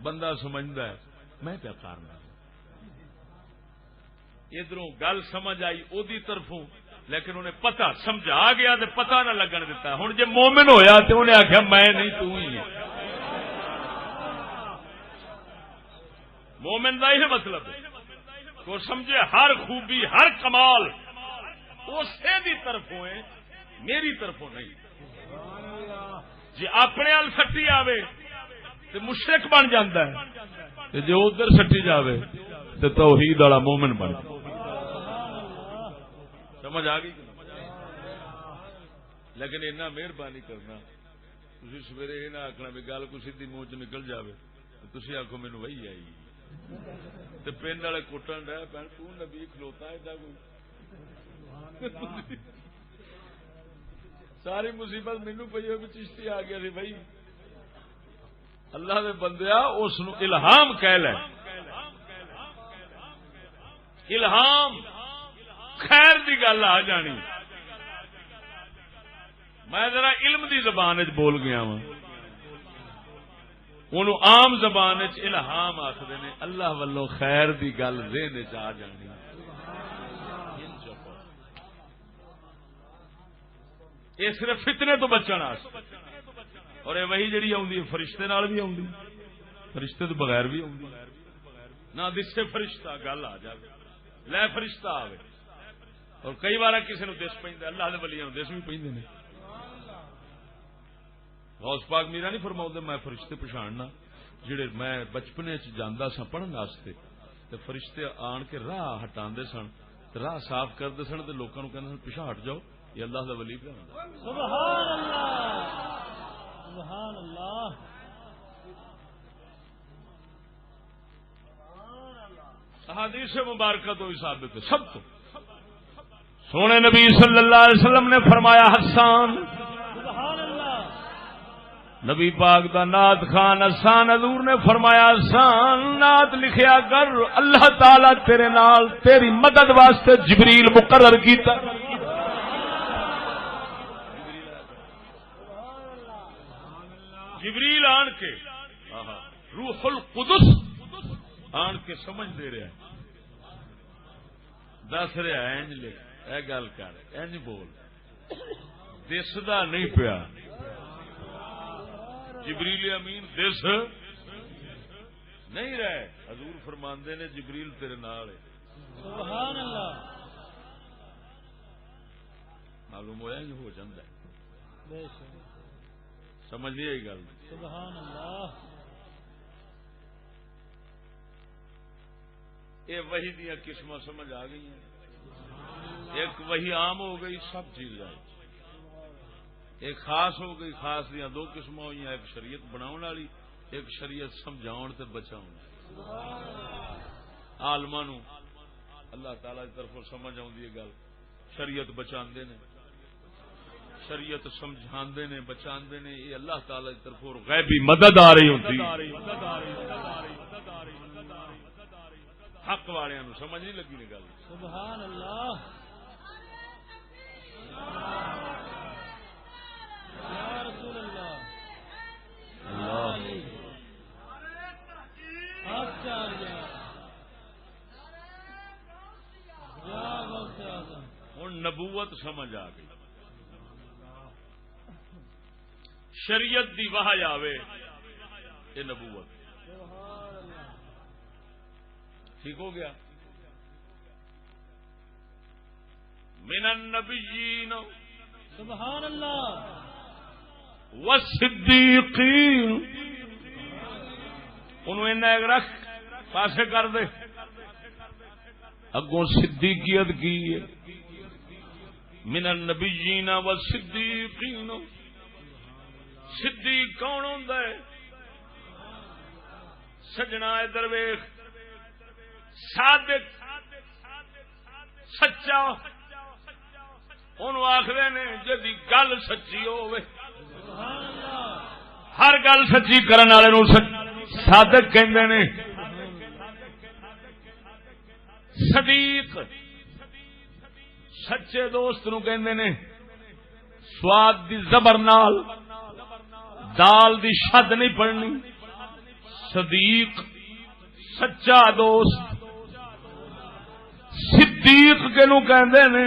بندہ سمجھدا ہے میں کیا کرنا. ادھروں گل سمجھ آئی او دی طرفوں، لیکن انہیں پتہ سمجھا گیا تے پتہ نہ لگن دیتا. ہن جے مومن ہویا تے انہیں آخیا میں نہیں تو ہی ہے. مومن دا یہ مطلب ہے تو سمجھے ہر خوبی ہر کمال اسی دی طرفوں ہے، میری طرفوں نہیں. جی اپنے ال سٹی آوے تے مشرک بن جاندا ہے، تے جے ادھر سٹی جاوے تے توحید والا مومن بن جاندا. سمجھ آ گئی؟ لیکن اینا مہربانی کرنا، تسی سویرے یہ نہ آخنا بھی گل کوئی سیدھی منہ چ نکل جاوے تسی آخو مینوں وہی آئی تے پنڈ والے کٹن رہے پین تو نبی کھلوتا ہے کوئی. ساری مصیبت مینو پی ہو چشتی آ گیا سی بھائی اللہ دے بندیا اس الہام کہہ لے الہام خیر دی گل آ جانی میں ذرا علم دی زبان بول گیا وا انہوں عام زبان الہام آخر نے اللہ والوں خیر دی گل ذہن چ آ جانی یہ صرف فتنے تو بچن اور یہ وہی جڑی آؤں فرشتے نال بھی آؤں فرشتے تو بغیر بھی آؤں نہ دسے فرشتہ گل آ جائے لے فرشتہ آئے اور کئی بار کسی نے دس پہ اللہ کے ولیاں دس بھی پہ غوث پاک میرا نہیں فرماؤ میں فرشتے پچھاڑنا جڑے میں بچپنے جانا سا پڑھن واسطے تے فرشتے آن کے راہ ہٹا سن راہ صاف کرتے سن تے لوگوں کہتے سن پیچھے ہٹ جاؤ یہ اللہ کا ولی پہ سبحان اللہ سبحان اللہ احادیث مبارکہ تو ثابت ہے سب تو سونے نبی صلی اللہ علیہ وسلم نے فرمایا حسان سبحان اللہ نبی پاک دا نعت خان حسان حضور نے فرمایا حسان نعت لکھیا کر اللہ تعالی تیرے نال تیری مدد واسطے جبریل مقرر کیتا جبریل آن کے روح القدس آن کے سمجھ دے رہا ہے دس رہا اینج لے اے گل کر اینج بول دسدا نہیں پیا جبریل امین دس نہیں رہے حضور فرماندے نے جبریل تیرے نال ہے سبحان اللہ معلوم ہوا جو ہو جاتا ہے بے شک سمجھ نہیں آئی گل سبحان اللہ یہ وہی دیا قسم سمجھ آ گئی ہیں ایک وہی عام ہو گئی سب چیز آئی ایک خاص ہو گئی خاص دیا دو قسم ہوئی ایک شریعت بناؤ والی ایک شریعت سمجھاؤ تے بچاؤ عالماں نو اللہ تعالی کی طرف سمجھ آئی گل شریعت بچاندے نے شریعت سمجھاندے نے بچاندے نے یہ اللہ تعالی کی طرف غیبی مدد آ رہی ہوتی حق والوں نو سمجھ نہیں لگی گل سبحان اللہ یا رسول اللہ ہوں نبوت سمجھ آ گئی شریعت دی وحی آوے یہ نبوت ٹھیک ہو گیا من النبیین سبحان اللہ والصدیقین انہوں ایک رکھ پاسے کر دے اگوں صدیقیت کی ہے من النبیین والصدیقین صدیق کون ہوندا ہے سجنا ادھر ویکھ صادق سچا انہوں آخر نے جدی گل سچی ہوئے ہر گل سچی کرنے والے صادق کہندے نے صدیق سچے دوست نو کہندے نے سواد دی زبر نال دال دی شد نہیں پڑنی صدیق سچا دوست صدیق کے نو کہندے نے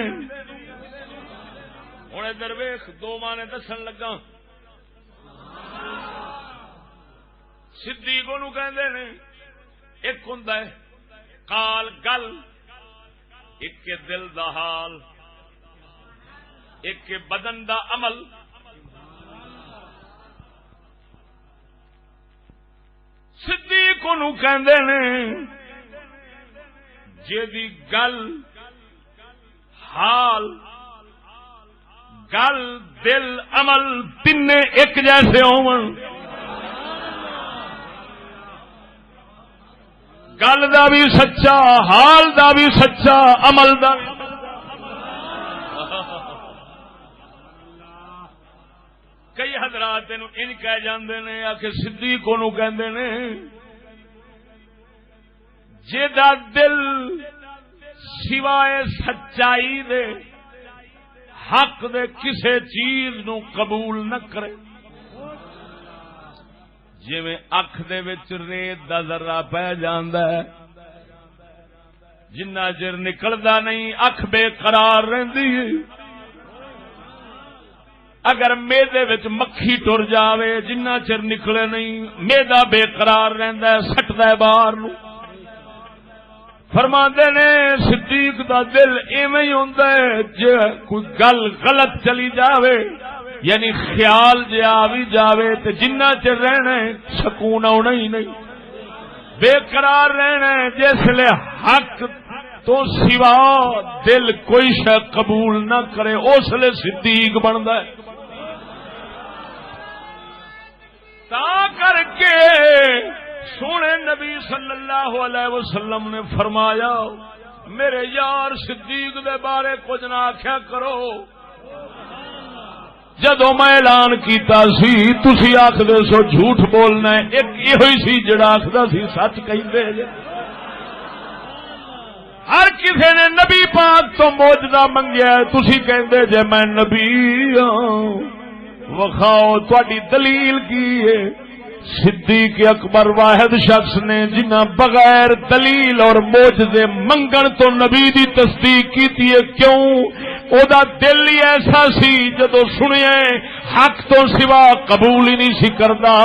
ہوں ادھر ویخ دو مانے دسن لگا صدیق نو کہندے نے ایک ہوندا ہے قال گل ایک کے دل دا حال ایک کے بدن دا عمل صدیق نو کہندے نے جیدی گل حال گل دل عمل تین ایک جیسے ہون گل دا بھی سچا حال دا بھی سچا عمل دا بھی کئی حضرات ان کہہ جاندے نے آ کہ صدیق نو کہندے نے جیدا دل سوائے سچائی دے حق دے کسے چیز نو قبول نہ کرے، جویں اکھ دے وچ ریت دا ذرہ پہ جاندا ہے، جنہ چر نکلدا نہیں اکھ بے قرار رہندی ہے، اگر میدے وچ مکھی ٹر جاوے جنہ چر نکلے نہیں میدا بے قرار رہندا ہے، سٹدا ہے باہر نو۔ فرماندے نے صدیق دا دل ایویں ہی ہوندا ہے جے کوئی گل غلط چلی جاوے، یعنی خیال جے آ وی جاوے تے جنہ چر رہنا ہے سکون آنا ہی نہیں، بے قرار رہنا ہے۔ جس لے حق تو سوا دل کوئی شے قبول نہ کرے اس لے صدیق بندا ہے۔ تا کر کے سونے نبی صلی اللہ علیہ وسلم نے فرمایا میرے یار صدیق دے بارے کچھ نہ آخیا کرو، جدو میں اعلان کیتا سی تسی آخدے سو جھوٹ بولنا ہے، ایک یہ سی جڑا آخدا سی سچ کہندے جے۔ ہر کسی نے نبی پاک تو موجزہ منگیا، تسی کہندے جے میں نبی ہوں، وخاؤ تہاڈی دلیل کی ہے؟ صدیق اکبر واحد شخص نے جنہ بغیر دلیل اور موجزے منگن تو نبی دی تصدیق کیتی ہے۔ کیوں؟ او دا دل ہی ایسا سی جدو سنیا حق تو سوا قبول ہی نہیں سی کردا،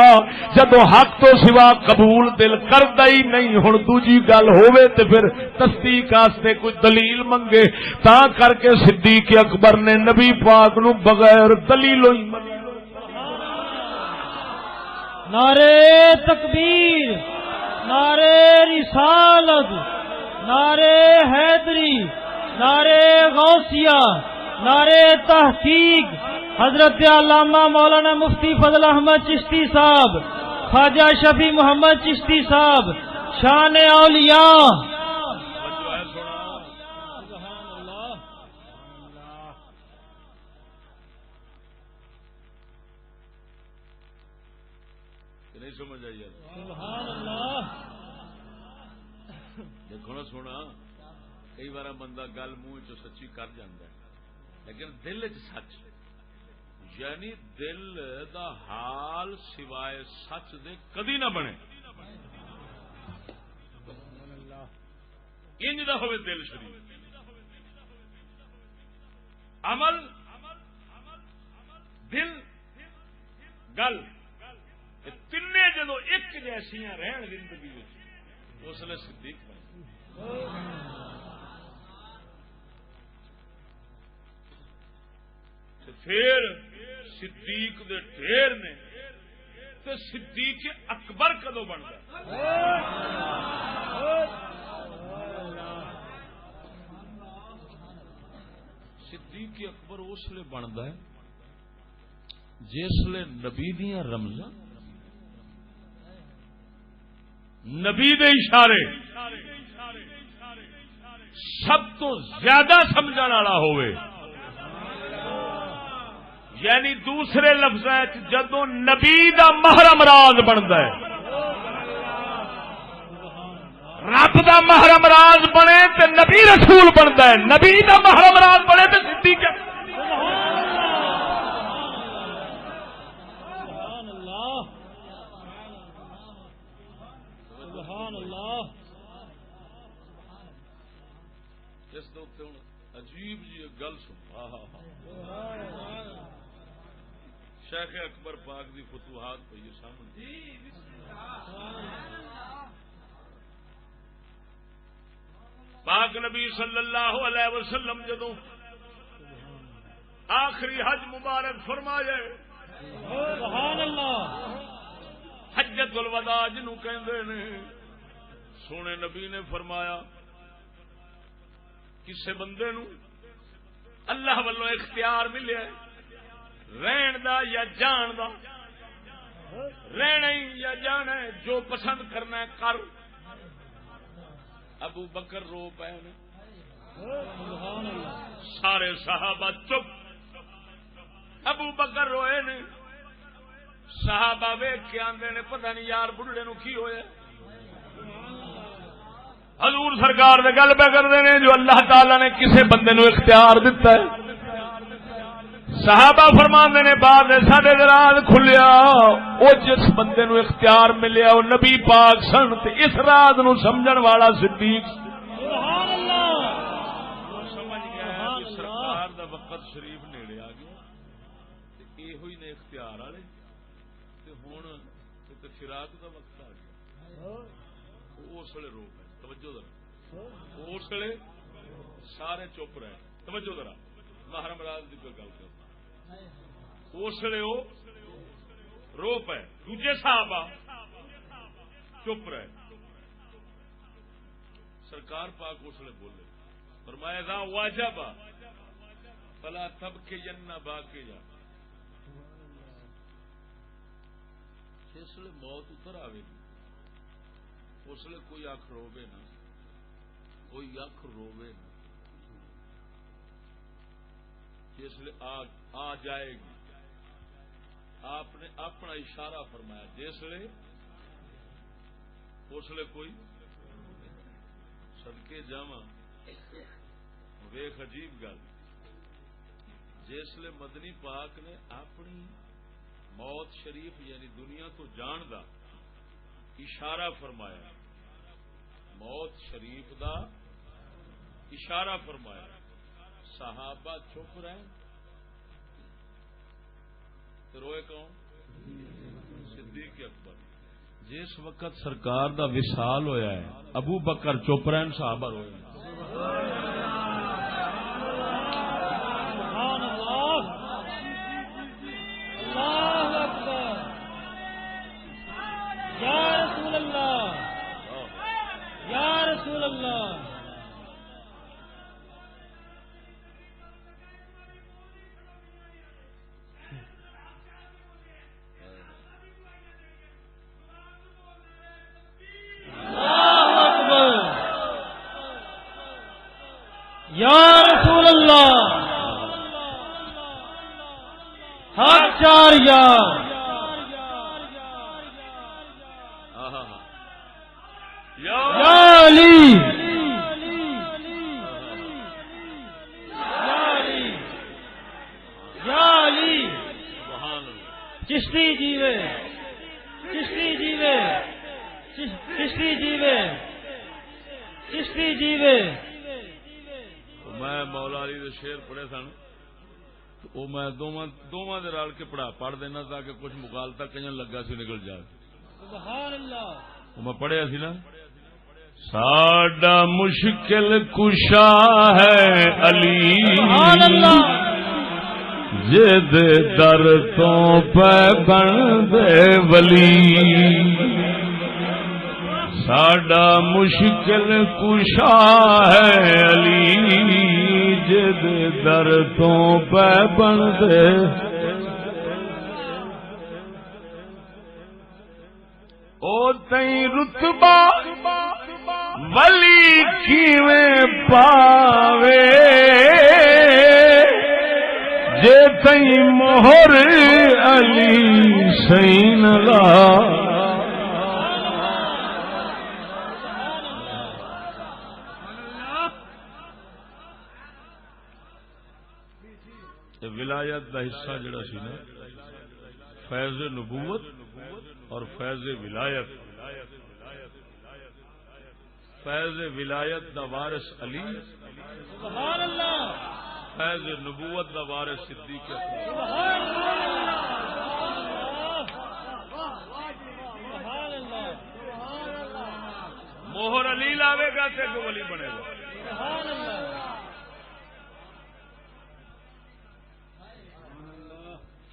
جدو حق تو سوا قبول دل کردا ہی نہیں، ہن دوجی گل ہووے تے پھر تصدیق واسطے کوئی دلیل منگے، تا کر کے صدیق اکبر نے نبی پاک نو بغیر دلیلوں ہی منگا۔ نعرے تکبیر، نعرے رسالت، نعرے حیدری، نعرے غوثیہ، نعرے تحقیق، حضرت علامہ مولانا مفتی فضل احمد چشتی صاحب، خواجہ شفیع محمد چشتی صاحب، شان اولیاء۔ سمجھ آئی سبحان اللہ۔ دیکھو نا سونا، کئی بار بندہ گل منہ چ سچی کر جاندہ ہے لیکن دل چ سچ، یعنی دل دا حال سوائے سچ دے کدی نہ بنے، انج دا ہوئے دل شریف، عمل دل گل تین جدو ایک جیسیاں رہن زندگی اس لیے صدیق بنے۔ پھر صدیق دے ڈھیر نے تو صدیق اکبر کدو بنتا؟ صدیق اکبر اس لیے بنتا ہے جس لیے نبی دیاں رمزاں، نبی دے اشارے سب تو زیادہ سمجھنے والا ہوئے، یعنی دوسرے لفظ جدو نبی دا محرم راز بنتا ہے، رب دا محرم راز بنے تو نبی رسول بنتا ہے، نبی دا محرم راز بنے تو صدیق ہے۔ عجیب جی گل سن، شیخ اکبر پاک دی فتوحات پہ یہ سامنے، پاک نبی صلی اللہ علیہ وسلم جدو آخری حج مبارک فرمایا، سبحان اللہ، حجت الوداع جنوں کہندے نے، سونے نبی نے فرمایا کسے بندے نو اللہ والوں اختیار ملے رہن دا یا جان دا، رہنا ہی یا جانا ہے، جو پسند کرنا ہے کر۔ ابو بکر رو پے نے، سارے صحابہ چپ، ابو بکر روئے نے، صحابہ ویکھ کے آندے نے پتہ نہیں یار بڑھڑے نو کی ہویا. حضور سرکار دے گل پہ کردے نے جو اللہ تعالی نے کسے بندے نو اختیار دیتا ہے. صحابہ فرماندے نے بعد ساڈے راز کھلیا او جس بندے نو اختیار ملیا او نبی پاک سن تے اس راز نو سمجھن والا صدیق. سبحان اللہ. سمجھ گیا کہ سرکار دا وقت شریف نیڑے آ گیا تے ایہو ہی نے اختیار والے تے ہن تے فراق دا وقت آ گیا. اس ویلے رو پے. توجہ ذرا. اس ویلے سارے چپ رہے. توجہ ذرا. محرم راز کی کوئی گل کرنا. اس ویلے وہ رو پے. دوجے صحابہ چپ رہے. سرکار پاک اس ویلے بولے فرمایا ذا واجب فلا تبکین باکیا. جس ویلے موت اتر آئے گی اس لیے کوئی اکھ روے نہ. کوئی اکھ روے نہ. جس لیے آ جائے گی آپ نے اپنا اشارہ فرمایا. جس لیے اس لیے کوئی صدقے جاواں ویخ عجیب گل. جس لیے مدنی پاک نے اپنی موت شریف یعنی دنیا تو جان دا اشارہ فرمایا. موت شریف دا اشارہ فرمایا. صحابہ چپ رہے. روئے کون؟ صدیق اکبر. جس وقت سرکار دا وصال ہویا ہے ابو بکر چپ رہے. صحابہ روئے. سبحان اللہ. اللہ اکبر. یا رسول اللہ. یا رسول اللہ. اللہ اکبر. یا رسول اللہ. حق چار یار. یا علی. یا علی. چشتی جیوے. چشتی جیوے. چشتی جیوے. چشتی جیوے. میں مولا علی دے شعر پڑھے سن وہ میں دونوں دے رل کے پڑھ دینا تاکہ کچھ مغالطہ کہیں لگا سی نکل جائے. سبحان اللہ. وہ میں پڑھیا سی نا. ساڈا مشکل کشا ہے علی سبحان اللہ. جد در تو پہ بن دے ولی. ساڈا مشکل کشا ہے علی جد در تو پہ بن دے. او تئی رتبہ ولی کیویں پاوے جے تئی مہر علی سین لا. ولایت دا حصہ جڑا سی نا فیض نبوت اور فیض ولایت. فیض ولایت دا وارث علی. سبحان اللہ. فیض نبوت دا وارث صدیق اکبر. سبحان اللہ. موہر علی لاوے گا تے کو ولی بنے گا. سبحان اللہ.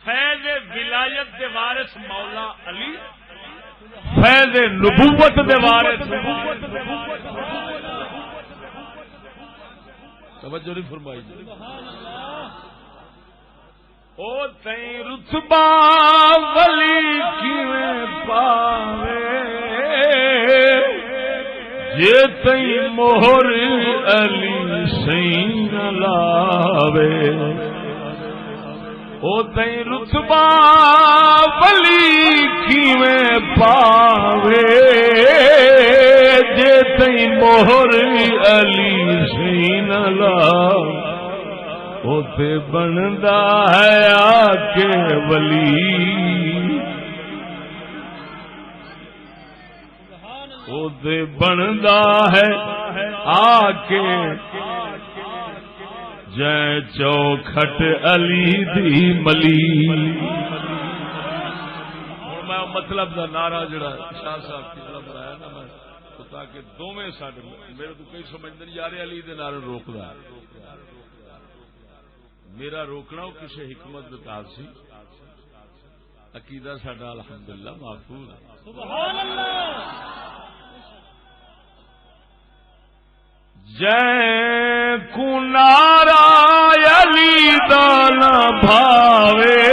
فیض ولایت دے وارث مولا علی. فیض نبوت دے وارث. توجہ نہیں فرمائی. او تئی رتبہ ولی کیویں پاوے جے تئی مہر علی سین لاوے. او تئی رتبہ ولی کیویں پاوے جے تئی مہر علی سین لا او تے بندا ہے آ کے ولی او تے بندا ہے آ کے جے چوکھٹ علی دی ملی. میں مطلب دا نعرہ جڑا شاہ صاحب کی طرف آیا نا میں تاکہ دونوں ساڈے میرے تو کئی سمجھتے ہیں یار علی دے نعرے روکدا میرا روکنا وہ کسی حکمت دے تحت سی. عقیدہ ساڈا الحمدللہ محفوظ ہے. سبحان اللہ. جے کو نعرہ علی دا نہ بھاوے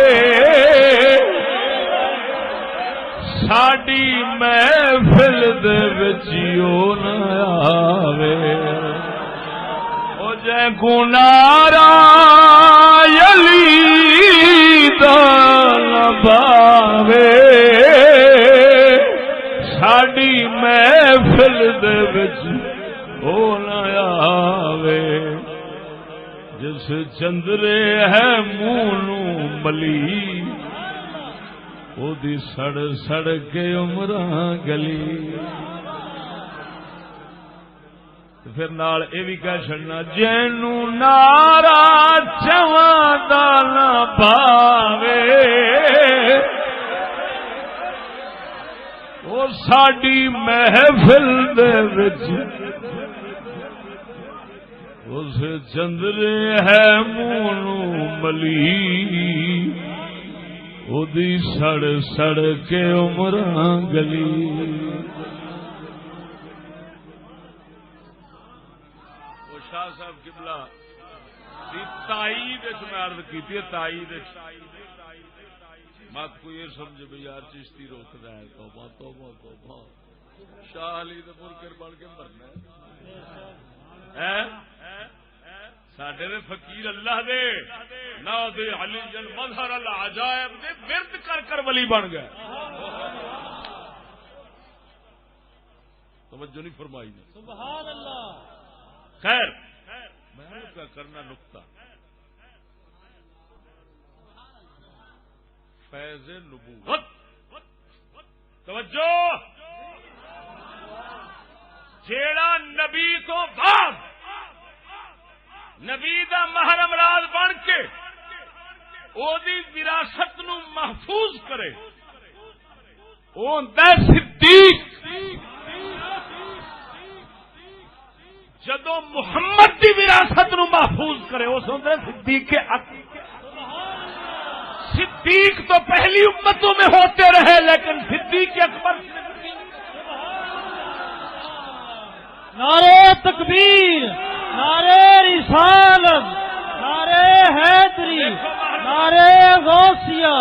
ساڈی محفل دے وچ او نہ آوے. او جے کو نعرہ علی دا نہ بھاوے ساڈی محفل دے وچ او نہ آوے. جس چندرے ہے منہ ملی او دی سڑ سڑ کے عمراں گلی. پھر نال اے بھی کہہ چھڑنا جینو نعرہ چواں دا نہ پاوے او ساڈی محفل دے وچ اس چندرے ہے مونو ملی او دی سڑ سڑ کے عمراں گلی. وہ شاہ صاحب قبلہ دی تائید میں عرض کیتی ہے. تائید مت کوئی یہ سمجھے بھی یار چشتی روکتا ہے توبہ توبہ توبہ شاہ علی دے منکر بن کے مرنا ہے. ساڈے دے فقیر اللہ دے نا دے علی جن مظہر العجائب دے ورد کر کر ولی بن گئے. توجہ نہیں فرمائی نے. سبحان اللہ. خیر میں کیا کرنا نقطہ فیض نبوت. توجہ جیڑا نبی تو بعد نبی دا محرم راز بن کے او دی وراثت نو محفوظ کرے او ہوندا صدیق. جدو محمد دی وراثت نو محفوظ کرے اس ہوندا صدیق کے صدیق تو پہلی امتوں میں ہوتے رہے لیکن صدیق اکبر نعرے تکبیر نعرے رسالت نعرے حیدری نعرے غوثیہ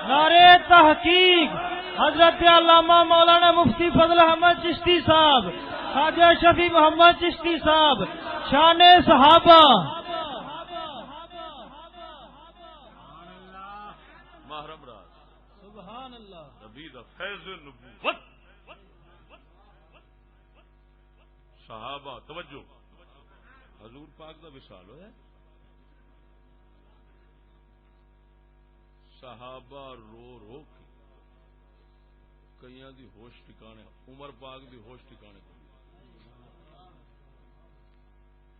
نعرے تحقیق حضرت علامہ مولانا مفتی فضل احمد چشتی صاحب خواجہ شفیع محمد چشتی صاحب شان صحابہ محرم راز. سبحان اللہ. نبی دا فیض نبوت صحابہ. توجہ حضور پاک دا وصال ہویا صحابہ رو رو کے کئیاں دی ہوش ٹھکانے عمر پاک دی ہوش ٹھکانے کو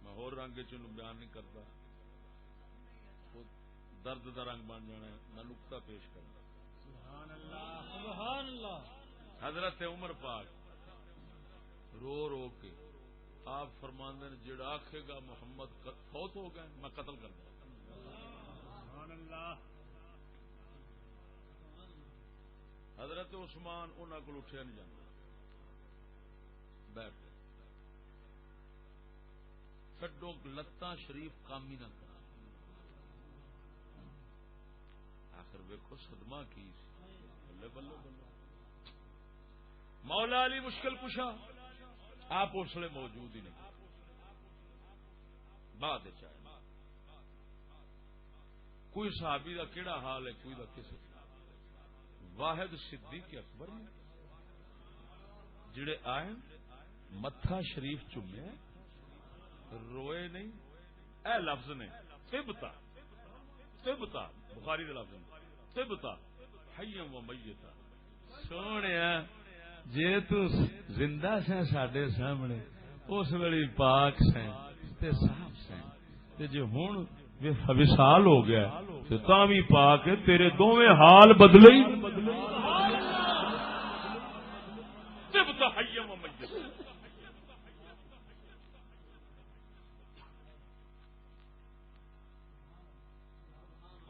میں ہور رنگ چ بیان نہیں کرتا درد دا رنگ بن جانا ہے. میں نقطہ پیش کرنا. سبحان اللہ. سبحان اللہ. حضرت عمر پاک رو رو کے آپ فرماندے نے جڑا آکھے گا محمد فوت ہو گئے میں قتل کر دوں. سبحان اللہ. حضرت عثمان انہاں کول اٹھیا نہیں جاندا بیٹھ چھڈو لتاں شریف کام ہی نہ کرا. آخر ویکھو صدمہ کی بلے بلے بلے. مولا علی مشکل کشا آپ اس لیے موجود ہی نہیں بعد چاہے کوئی صحابی دا کیڑا حال ہے کوئی دا کسی واحد صدیق اکبر نے جڑے آئے متھا شریف چومے روئے نہیں اے لفظ نے طبتا بخاری دے لفظ نے طبتا حیم و میتا سونے جے تو زندہ سے ساڈے سامنے اس ویلے پاک سے تے صاف سے تے جے ہن وصال ہو گیا تے تاں وی پاک ہے تیرے دوویں حال بدلے ہی طبتا حیم و میتا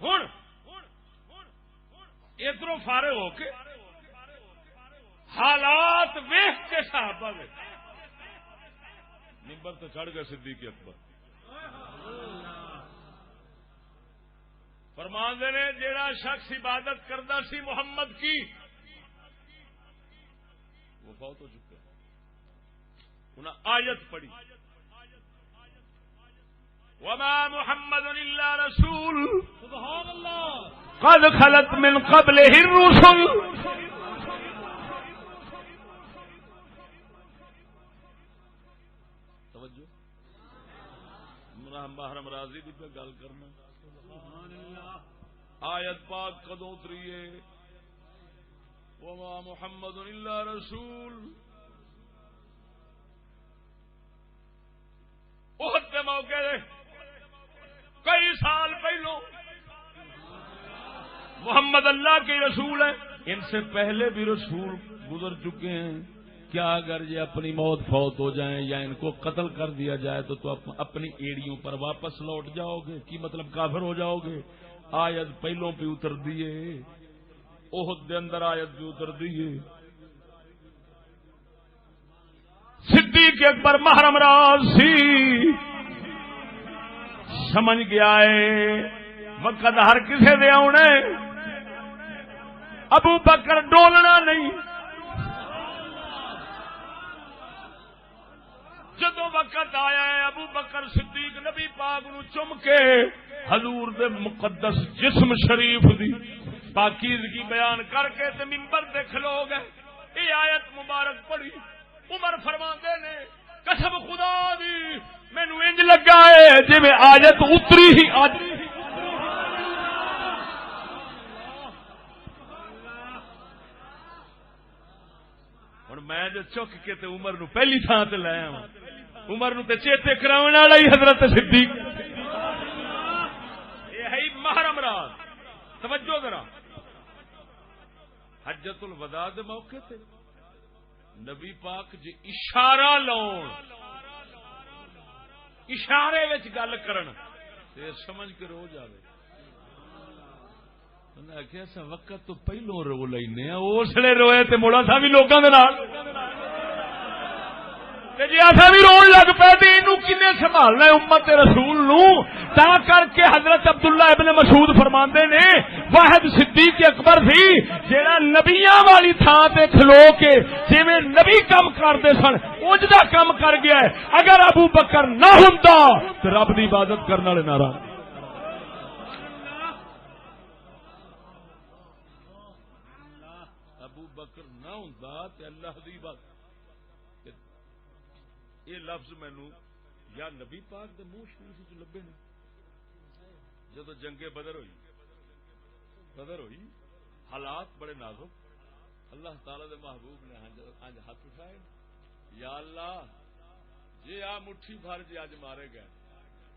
ہن ادھروں فارغ ہو کے حالات ویخ کے صحابہ میں ممبر تو چڑھ گئے صدیق اکبر فرماندے نے جیڑا شخص عبادت کرتا سی محمد کی وہ فوت ہو چکا انہیں آیت پڑھی وما محمد الا رسول سبحان اللہ قد خلت من قبله الرسل توجہ محرم راضی دی پہ گل کرنا سبحان اللہ آیت پاک کدوں اتری ہے وما محمد الا رسول احد کے موقع دے کئی سال پہلو محمد اللہ کے رسول ہیں ان سے پہلے بھی رسول گزر چکے ہیں کیا اگر یہ اپنی موت فوت ہو جائیں یا ان کو قتل کر دیا جائے تو اپنی ایڑیوں پر واپس لوٹ جاؤ گے کی مطلب کافر ہو جاؤ گے آیت پہلوں پہ اتر دیے احد دے اندر آیت پہ اتر دیے صدیق اکبر محرم راز سی سمجھ گیا ہے وقت ہر کسے دے آنے ابو بکر ڈولنا نہیں جدو وقت آیا ہے ابو بکر صدیق نبی پاک نو چم کے حضور دے مقدس جسم شریف دی پاکیزگی بیان کر کے تے منبر تے کھلو گئے یہ آیت مبارک پڑھی عمر فرماندے نے قسم خدا دی مینوں انج لگا ہے جویں آیت اتری ہی آج میں جو چک کے تے عمر نو پہلی تھان تے لایا ہوں عمر نو تے چیتے کراون والا ہی حضرت صدیق یہ ہے محرم راز توجہ ذرا حجۃ الوداع دے موقع تے نبی پاک جی اشارہ لاؤن اشارے وچ گل کرن تے سمجھ کے رو جاوے ایسا وقت تو پہلو رو لینے اس لیے روئے تے مڑا سا بھی لوگوں کے نال جی ایسا بھی رو لگ پہ کنے سنبھالنا امت رسول نو تا کر کے حضرت عبداللہ ابن مسعود فرماندے نے واحد صدیق اکبر سی جیڑا نبیاں والی تھان تے کھلو کے جویں نبی کم کرتے سن اونج دا کم کر گیا ہے اگر ابو بکر نہ ہوندا تے رب دی عبادت کرن والے ناراض اللہ دی بات یہ لفظ مینو یا نبی پاک دے منہ شریف چ لبے نے جدو جنگ بدر ہوئی حالات بڑے نازک اللہ تعالی دے محبوب نے اج ہاتھ اٹھائے یا اللہ جی آ مٹھی بھر جی اج مارے گئے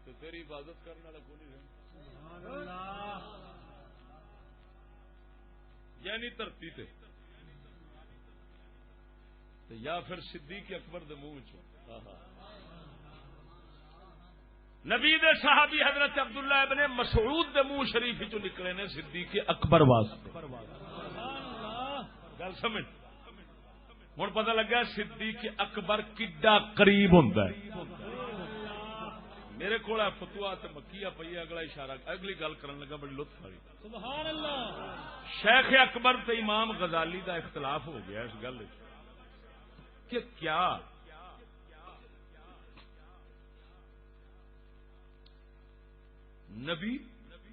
تو تیری عبادت کرنے والا کوئی نہیں رہا یعنی دھرتی تے یا پھر صدیق اکبر دے منہ چ نبی دے صحابی حضرت عبداللہ ابن مسعود دے منہ شریف چ نکلے نے صدیق اکبر واسطے گل سمجھ ہن پتہ لگا صدیق اکبر کڈا قریب ہوندا ہے میرے کول فتویٰ تے مکیہ پئی اگلا اشارہ اگلی گل کرن لگا بڑی لطف والی سبحان اللہ شیخ اکبر تے امام غزالی دا اختلاف ہو گیا اس گل کہ کیا نبی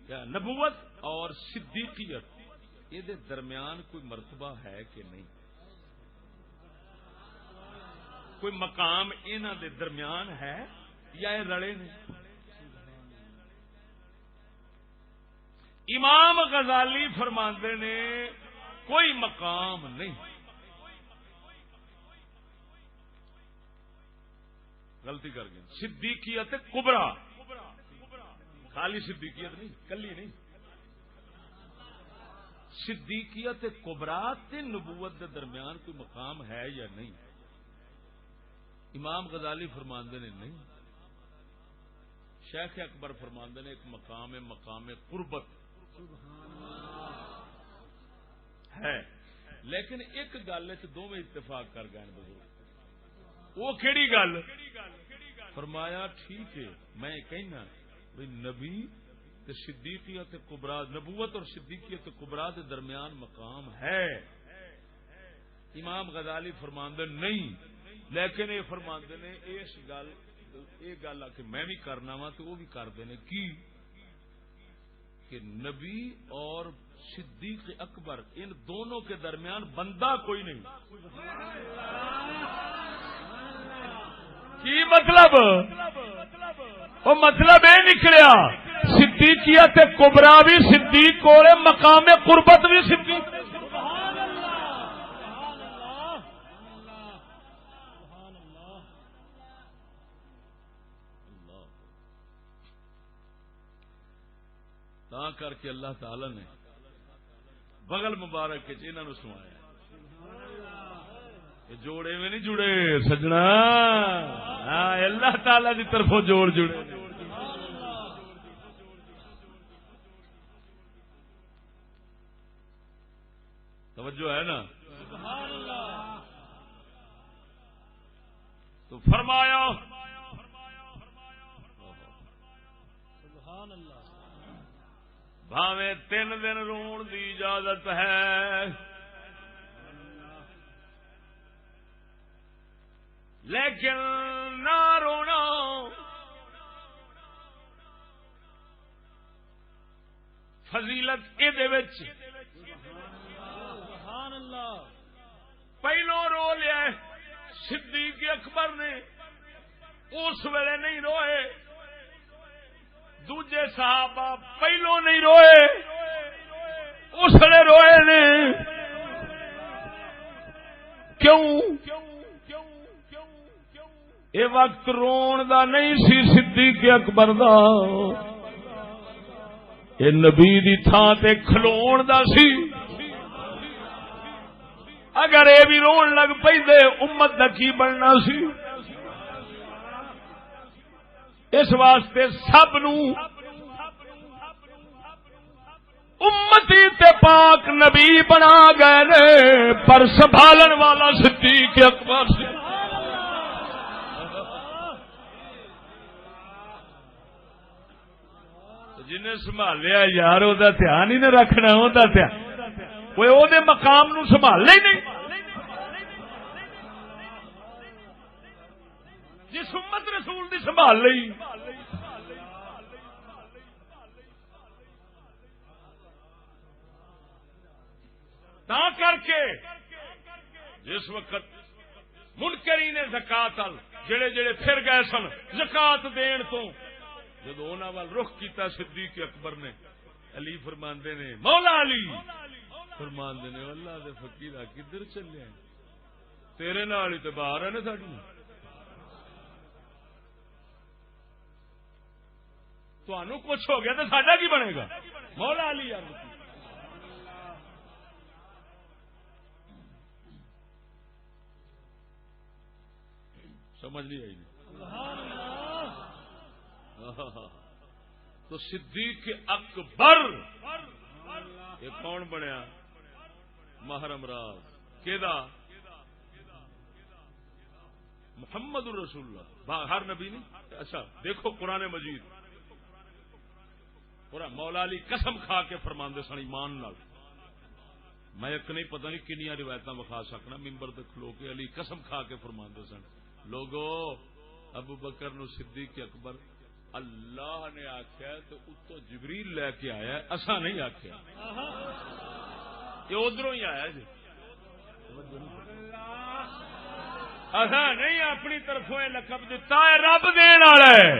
نبوت اور صدیقیت یہ درمیان کوئی مرتبہ ہے کہ نہیں؟ کوئی مقام انہاں دے درمیان ہے یا یہ رلے نے؟ امام غزالی فرماندے نے کوئی مقام نہیں. غلطی کر گئے. صدیقیت کبرا، خالی صدیقیت نہیں، کلی نہیں. صدیقیت کبرا تے نبوت دے درمیان کوئی مقام ہے یا نہیں؟ امام غزالی فرماندے نے نہیں. شیخ اکبر فرماندے نے ایک مقام ہے، مقام قربت ہے. لیکن ایک گل دونوں اتفاق کر گئے بزرگ. وہ کیڑی گل؟ فرمایا ٹھیک ہے میں کہنا بھئی نبی تے صدیقیت کبرا، نبوت اور صدیقیت کبرا دے درمیان مقام ہے. امام غزالی فرماندے نہیں، لیکن یہ فرماندے نے اس گل یہ گل آ کہ میں بھی کرنا وا تو وہ بھی کرتے ہیں کی کہ نبی اور صدیق اکبر ان دونوں کے درمیان بندہ کوئی نہیں. کی مطلب؟ وہ مطلب یہ نکلیا صدیقیت کبرا بھی صدیق کو مقام قربت بھی صدیق. تا کر کے اللہ تعالی نے بغل مبارک انہوں سنایا جوڑے میں نہیں جڑے سجنا، اللہ تعالی کی طرفوں جوڑ جڑے. توجہ ہے نا؟ تو فرمایا بھاویں 3 دن رون دی اجازت ہے، لیکن نہ رونا. فضیلت یہ پہلو رو لیا صدیق اکبر نے، اس ویلے نہیں روئے. دوجے صحابہ پہلو نہیں روئے، اس ویلے روئے نے. کیوں؟ یہ وقت رون دا نہیں سی صدیق اکبر دا، یہ نبی دی تھان تے کھلون دا سی. اگر یہ بھی رون لگ پئی دے امت دا کی بننا سی؟ اس واسطے سب نو امتی تے پاک نبی بنا گئے نے، پر سنبھالن والا صدیق اکبر سی. جنہیں سنبھالیا یار وہ دھیان ہی نہ رکھنا، وہ دھیان وہ مقام نو سنبھالنا ہی نہیں. جس امت رسول دی سنبھال لئی تا کر کے جس وقت منکرین زکات جڑے جڑے پھر گئے سن زکات دین تو، جب انہاں وال رخ کیتا صدیق اکبر نے، علی فرماندے نے مولا علی فرماندے نے اللہ دے فقیرہ کدھر چلے ہیں؟ تیرے نال ہی تے باہر ہے نا ساڈی. تانوں کچھ ہو گیا تو ساڈا کی بنے گا؟ مولا علی یار سمجھ نہیں آئی. تو صدیق اکبر یہ کون بنیا؟ محرم راز کیدا؟ محمد رسول اللہ. ہر نبی نہیں. اچھا دیکھو قرآن مجید، مولا علی قسم کھا کے فرماندے سن ایمان نال. میں ایک نہیں پتہ نہیں کنیاں روایتاں وکھا سکنا ممبر تے کھلو کے علی قسم کھا کے فرماندے سن لوگو ابو بکر نو صدیق اکبر اللہ نے آخیا تو اتو جبریل لے کے آیا، اسا نہیں آخیا، یہ ادھروں ہی آیا جی، اسا نہیں اپنی طرفوں یہ لقب دتا ہے، رب دین والا ہے۔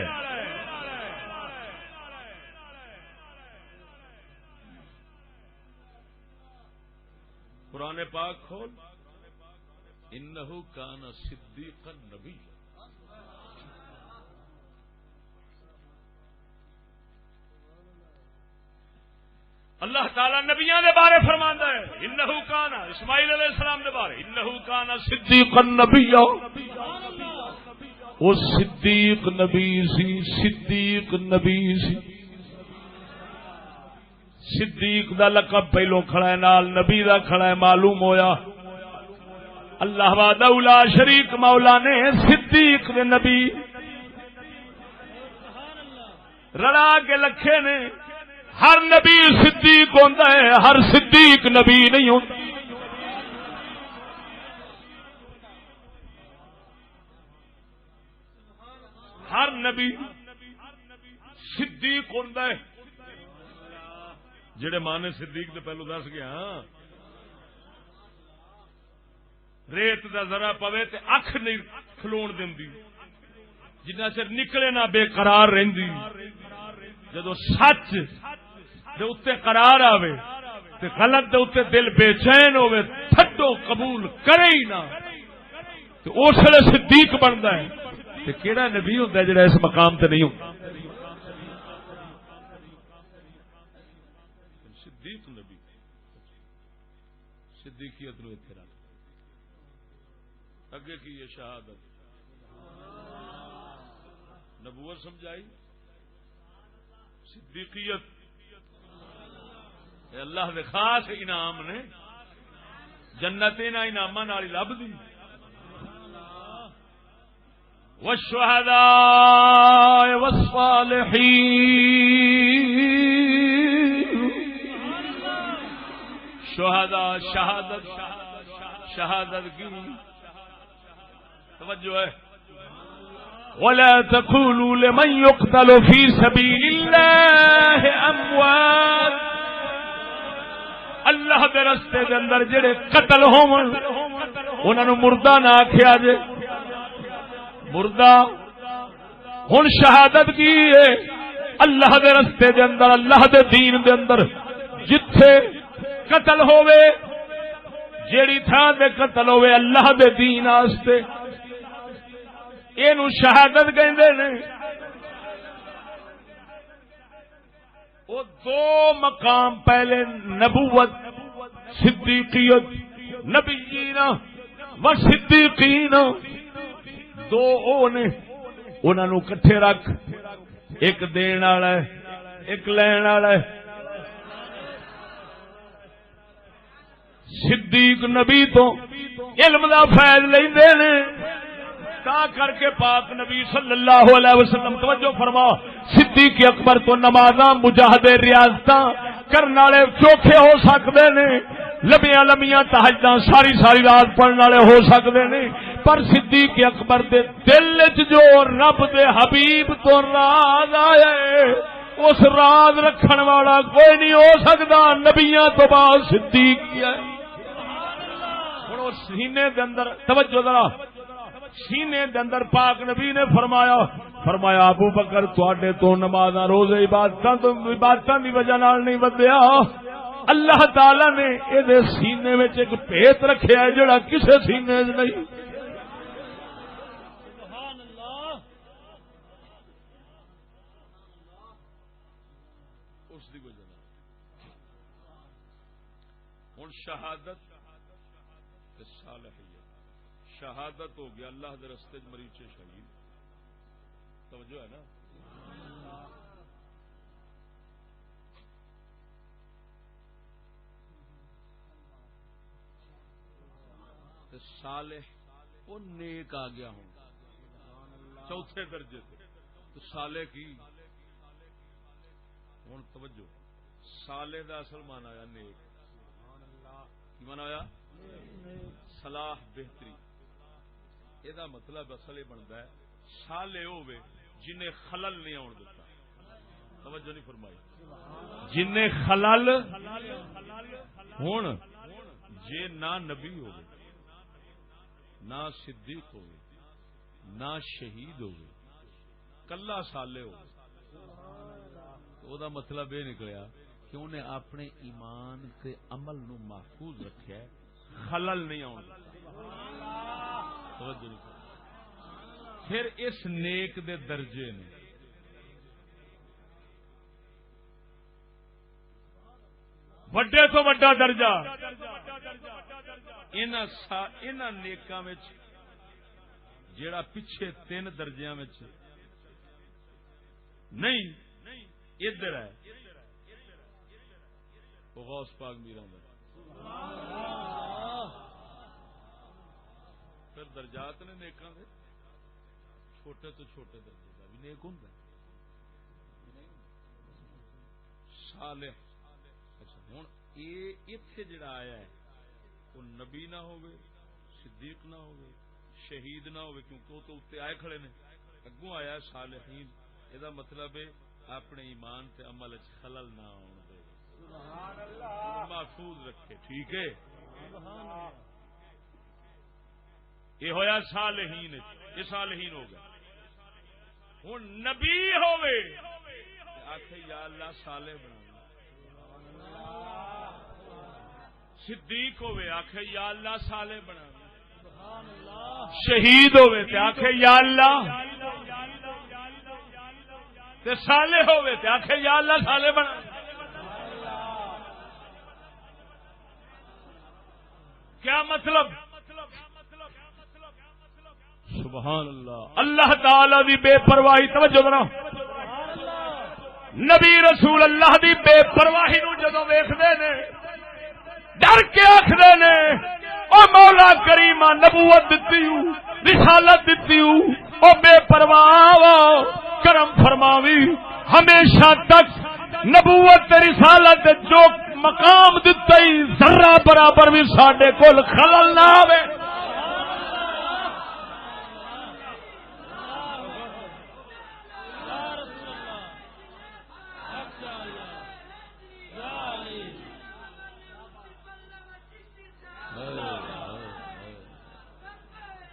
قرآن پاک کھول، انہ کان صدیقا نبی، اللہ تعالی نبیاں دے بارے فرماندا ہے، انہ کان اسماعیل علیہ السلام دے بارے، انہ کان صدیقا نبی، وہ صدیق نبی سی، صدیق نبی سی۔ صدیق دا لقب پہلو کھڑا ہے، نال نبی دا کھڑا ہے، معلوم ہویا اللہ وحدہ لا شریک مولا نے صدیق دے نبی رڑا کے لکھے نے۔ ہر نبی صدیق ہوتا ہے، ہر صدیق نبی نہیں ہوتا۔ ہر نبی صدیق ہوتا ہے، جڑے مانے صدیق دے پہلو دس گیا، ریت دا ذرا پوے تے اکھ نہیں کھلون دیندی، جنہ چر نکلے نہ بے قرار رہندی، جدو سچ دے اتے قرار آوے تے غلط دے اتے دل بے چین ہوے، تھڈو قبول کرے ہی نہ تے اس ویلے صدیق بندا ہے۔ تے کیڑا نبی ہوندا ہے جڑا اس مقام تے نہیں ہوندا؟ صدیق نبی، صدیقیت نو ایتھے رکھ، اگے کی یہ شہادت نبوت سمجھائی، صدیقیت اللہ دے خاص انعام نے، جنت انہاں انعاماں نال ہی لب دی۔ والشہداء والصالحین، شہداء شہادت، شہادت کی توجہ ہے۔ ولا تقولوا لمن يقتل في سبيل الله اموات، اللہ دے رستے دے اندر جڑے قتل ہون انہاں نو مردہ نہ آکھیا جے، مردہ۔ ہن شہادت کی ہے؟ اللہ دے رستے دے اندر، اللہ دے دین دے اندر جتھے قتل ہوئے، جیڑی تھان دے قتل ہوئے اللہ دے دین واسطے، اینو شہادت کہندے نے۔ وہ دو مقام پہلے، نبوت، صدیقیت، نبیین و صدیقین، دو او نے، انہاں نو کٹھے رکھ، ایک دین والا ہے ایک لین والا ہے۔ صدیق نبی تو علم دا فیض لیندے نے، تا کر کے پاک نبی صلی اللہ علیہ وسلم توجہ فرما، صدیق اکبر تو نمازاں مجاہدے ریاضتاں کرن والے چوکھے ہو سکدے نے، لمبیاں لمبیاں تہجداں ساری ساری رات پڑھن والے ہو سکدے نے، پر صدیق اکبر دے دل وچ جو رب دے حبیب تو راز آئے، اس راز رکھن والا کوئی نہیں ہو سکدا، نبیاں تو بعد صدیق کیا ہے۔ ہن سینے دے اندر توجہ ذرا، سینے دے اندر پاک نبی نے فرمایا ابو بکر تواڈے تو نمازاں روزے عبادتاں دی وجہ نال نہیں ودیا، اللہ تعالی نے اے دے سینے وچ ایک بھیت رکھیا ہے جڑا کسے سینے وچ نہیں۔ سبحان اللہ، اس دی وجہ نال ہن شہادت تے صالحیت، شہادت ہو گیا اللہ دے رستے مریچے شہید، توجہ ہے نا۔ تے صالح وہ نیک آ گیا ہوں چوتھے درجے تو صالح کی ہوں توجہ، صالح دا اصل مانا آیا نیک، کی مانا آیا صلاح بہتری، یہ مطلب اصل یہ بنتا ہے صالح ہوے جنہیں خلل نہیں آن دیتا. توجہ نہیں فرمائی. جنہیں خلل ہون جے نہ نبی ہوگی نہ صدیق ہوگی نہ شہید ہوگی کلا سالے ہو دا مطلب یہ نکلیا کہ انہیں اپنے ایمان تے عمل نو محفوظ رکھیا ہے خلل نہیں آن توجہ نہیں. پھر اس نیک دے درجے نے وڈے تو وڈا درجہ انہاں نیکاں وچ جیڑا پچھے 3 درجیاں وچ نہیں ادھر ہے وہ غوث پاک میراں دا. پھر درجات نے نیکاں دے چھوٹے تو چھوٹے درجے دا بھی نیک ہوندا صالح. اچھا ہن اے ایتھے جڑا آیا ہے وہ نبی نہ ہوئے صدیق نہ ہوئے شہید نہ ہوئے کیونکہ وہ تو اتنے آئے کھڑے نے اگوں آیا صالحین. یہ مطلب ہے اپنے ایمان تے عمل وچ خلل نہ آن دے محفوظ رکھے. ٹھیک ہے یہ ہویا صالحین. یہ صالحین ہو گیا. ہوں نبی ہوئے آخے یا اللہ صالح بنا. صدیق ہوئے آخے یا اللہ صالح بنا. شہید ہوئے تے آخے یا اللہ تے صالح ہوئے تے آخے یا اللہ صالح بنا. کیا مطلب؟ سبحان اللہ. اللہ تعالی دی بے پرواہی. توجہ ذرا. نبی رسول اللہ دی بے پرواہی نو جدوں ویکھدے نے ڈر کے آخدے نے او مولا کریمہ نبوت دتی رسالت دتی او بے پرواہ کرم فرماوی ہمیشہ تک نبوت رسالت جو مقام دتا ہی ذرہ برابر بھی ساڈے کول خلل نہ آوے.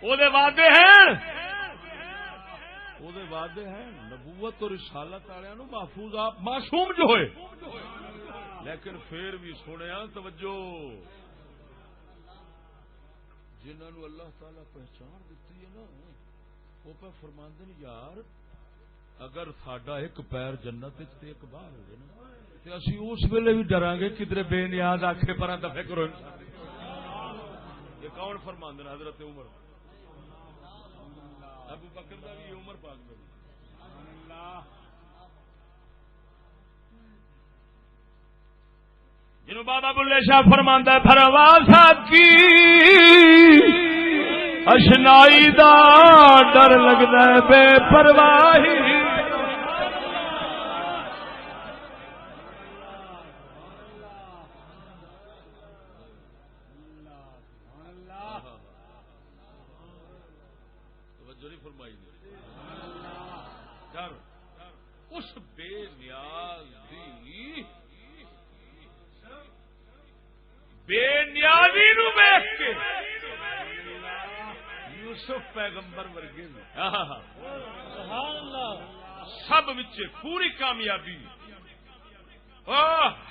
وہ وعدے ہیں نبوت اور رسالت والوں نو محفوظ آپ معصوم جو ہوئے لیکن پھر بھی سنیا توجہ جنہوں نے اللہ تعالی پہچان دیتی ہے نا وہ پہ فرماندے نے یار اگر ساڈا ایک پیر جنت تے ایک باہر ہوگا نا تے اسی اس ویلے بھی ڈراں گے کدھر بے نیاز آکھے پراں دفے کرو. یہ کون فرماندے نے؟ حضرت عمر. ابو بکر دا بھی عمر پاک دا بھی. جنوں بابا بلے شاہ فرماندا ہے پرواز کی اشنائی دا ڈر لگدا ہے بے پرواہی. اس بے نیاز دی بے نیازی نو ویکھ کے یوسف پیغمبر ورگے سبحان اللہ سب وچ پوری کامیابی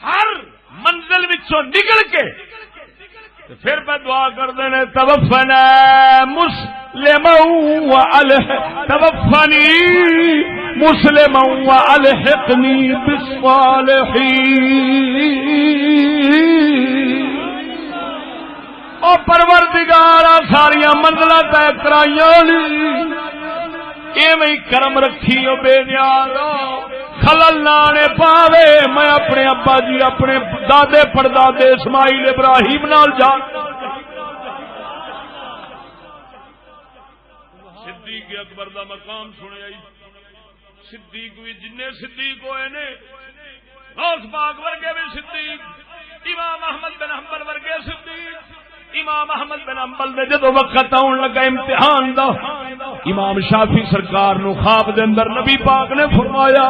ہر منزل وچوں نکل کے پھر میں دعا کرتے ہیں توفنا مسلما توفنی مسلما والحقنی بالصالحین. او پروردگارا ساریاں منزلاں طے کرائیاں ایویں کرم رکھی او بے نیاز خلل نہ آنے پاوے. میں اپنے ابا جی اپنے دادے پردادے اسماعیل ابراہیم نال جا صدیق اکبر دا مقام سنیا. صدیق بھی جن صدیق ہوئے نے غوث پاک ورگے بھی صدیق امام احمد بن حنبل ورگے صدیق. امام احمد بن حنبل نے جدو وقت آن لگا امتحان دا امام شافعی سرکار نو خواب دے اندر نبی پاک نے فرمایا